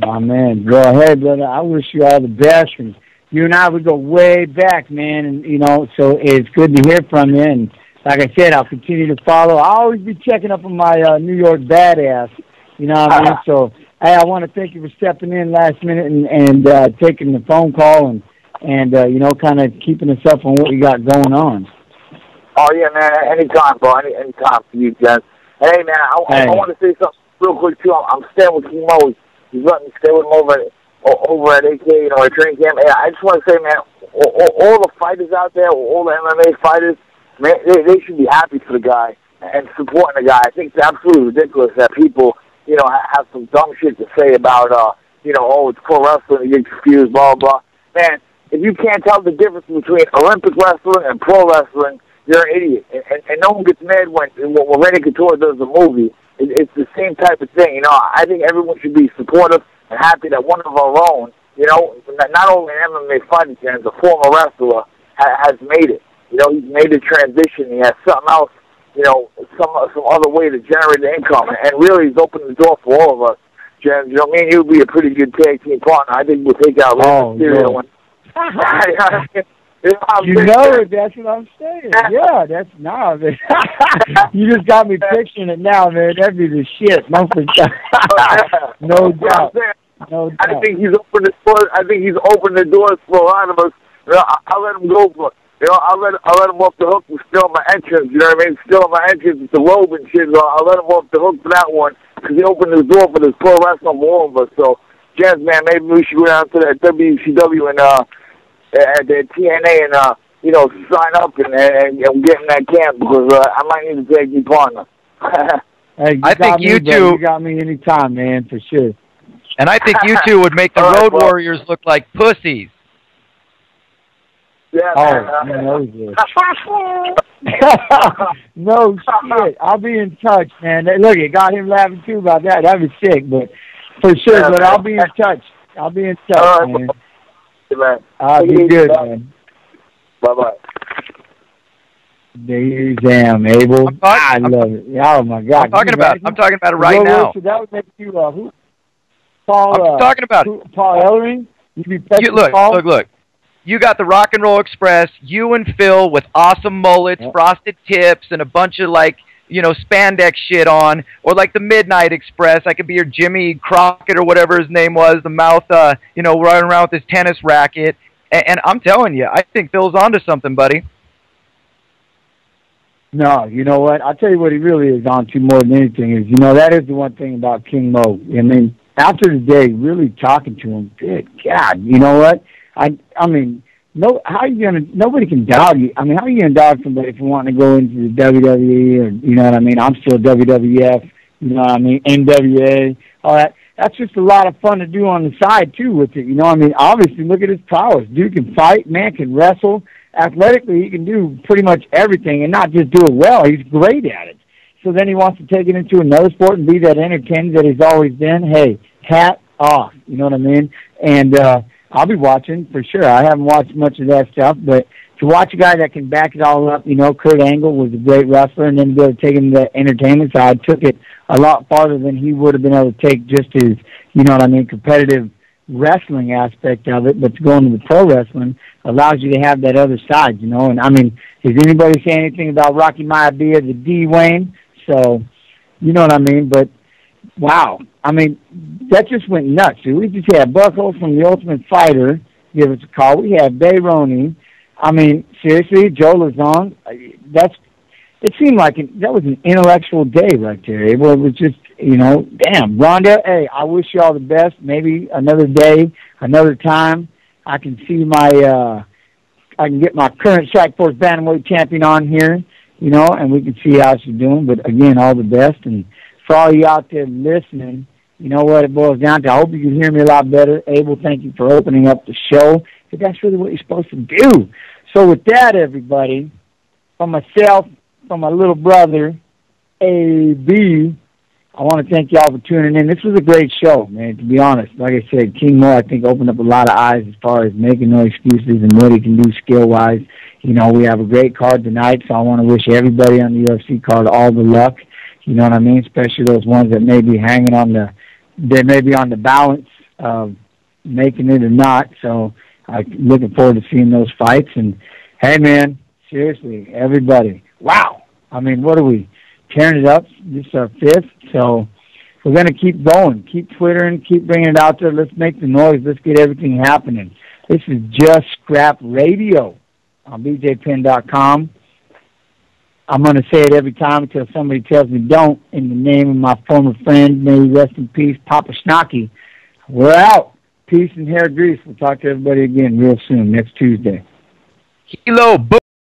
Oh, man, go ahead, brother. I wish you all the best. And you and I would go way back, man, and, you know, so it's good to hear from you. And like I said, I'll continue to follow. I'll always be checking up on my New York badass, you know what I mean? So, hey, I want to thank you for stepping in last minute and taking the phone call and you know, kind of keeping us up on what you got going on. Oh, yeah, man, anytime, bro, anytime for you, Jen. Hey, man, I want to say something real quick, too. I'm staying with Kimo. He's letting me stay with him over at AK, you know, at training camp. Hey, I just want to say, man, all the fighters out there, all the MMA fighters, man, they should be happy for the guy and supporting the guy. I think it's absolutely ridiculous that people, you know, have some dumb shit to say about, you know, oh, it's pro wrestling, you get confused, blah, blah. Man, if you can't tell the difference between Olympic wrestling and pro wrestling, you're an idiot. And no one gets mad when Randy Couture does a movie. It's the same type of thing. You know, I think everyone should be supportive and happy that one of our own, you know, not only an MMA fighting fan, a former wrestler, has made it. You know, he's made the transition. He has something else, you know, some other way to generate the income. And really, he's opened the door for all of us. Jen, you know, me and you would be a pretty good tag team partner. I think we'll take out Mysterio one. You know it, that's what I'm saying. Yeah, that's now. You just got me picturing it now, man. That'd be the shit. No doubt. No doubt. I think he's opened the doors. I think he's opened the doors for a lot of us. You know, I'll let him go for it. You know, I'll let him off the hook with still my entrance. You know what I mean? Still my entrance with the robe and shit. I'll let him off the hook for that one because he opened the door for this pro wrestling for all of us. So, Jens, man, maybe we should go down to that WCW and at the TNA sign up and get in that camp because I might need to take you partner. Hey, I think you two. You got me anytime, man, for sure. And I think you two would make the Road Warriors look like pussies. Yeah, man. No shit. I'll be in touch, man. Look, it got him laughing too about that. That'd be sick, but for sure. Yeah, but man. I'll be in touch. I'll be in touch, man. Man. I'll be good, man. Bye-bye. Damn, Abel. I love it. Oh my God. I'm talking about it right now. So that would make you who? Paul. I'm talking about it. Paul Ellering. Look. You got the Rock and Roll Express. You and Phil with awesome mullets, frosted tips, and a bunch of spandex shit on, or like the Midnight Express. I could be your Jimmy Crockett or whatever his name was. The mouth, running around with his tennis racket. And I'm telling you, I think Phil's onto something, buddy. No, you know what? I'll tell you what he really is on to more than anything is, that is the one thing about King Mo. I mean, after the day, really talking to him, good God, you know what? I mean, nobody can dog you. I mean, how are you going to dog somebody for wanting to go into the WWE or, you know what I mean? I'm still WWF, you know what I mean? NWA, all that. That's just a lot of fun to do on the side, too, with it. You know what I mean? Obviously, look at his prowess. Dude can fight, man can wrestle. Athletically, he can do pretty much everything and not just do it well. He's great at it. So then he wants to take it into another sport and be that entertainer that he's always been. Hey, hat off. You know what I mean? And I'll be watching for sure. I haven't watched much of that stuff, but to watch a guy that can back it all up, Kurt Angle was a great wrestler, and then to be able to take him to the entertainment side, took it a lot farther than he would have been able to take just his, competitive wrestling aspect of it, but to go into the pro wrestling allows you to have that other side, and I mean, is anybody saying anything about Rocky Maivia, the D. Wayne? So, you know what I mean, but wow. I mean, that just went nuts, dude. We just had Buchholz from The Ultimate Fighter give us a call. We had Baroni. I mean, seriously, Joe Lauzon. It seemed like that was an intellectual day right there. It was just, damn. Rhonda, hey, I wish you all the best. Maybe another day, another time, I can see I can get my current Strikeforce Bantamweight champion on here, and we can see how she's doing. But again, all the best. And for all you out there listening, you know what it boils down to. I hope you can hear me a lot better. Abel, thank you for opening up the show. Because that's really what you're supposed to do. So with that, everybody, from myself, from my little brother, A.B., I want to thank y'all for tuning in. This was a great show, man, to be honest. Like I said, King Mo, I think, opened up a lot of eyes as far as making no excuses and what he can do skill-wise. We have a great card tonight, so I want to wish everybody on the UFC card all the luck. You know what I mean? Especially those ones that may be hanging on the balance of making it or not. So I'm looking forward to seeing those fights. And, hey, man, seriously, everybody, wow. I mean, what are we, tearing it up? This is our 5th. So we're going to keep going, keep Twittering, keep bringing it out there. Let's make the noise. Let's get everything happening. This is Just Scrap Radio on bjpen.com. I'm going to say it every time until somebody tells me don't. In the name of my former friend, may he rest in peace, Papa Schnocky. We're out. Peace and hair grease. We'll talk to everybody again real soon, next Tuesday. Kilo,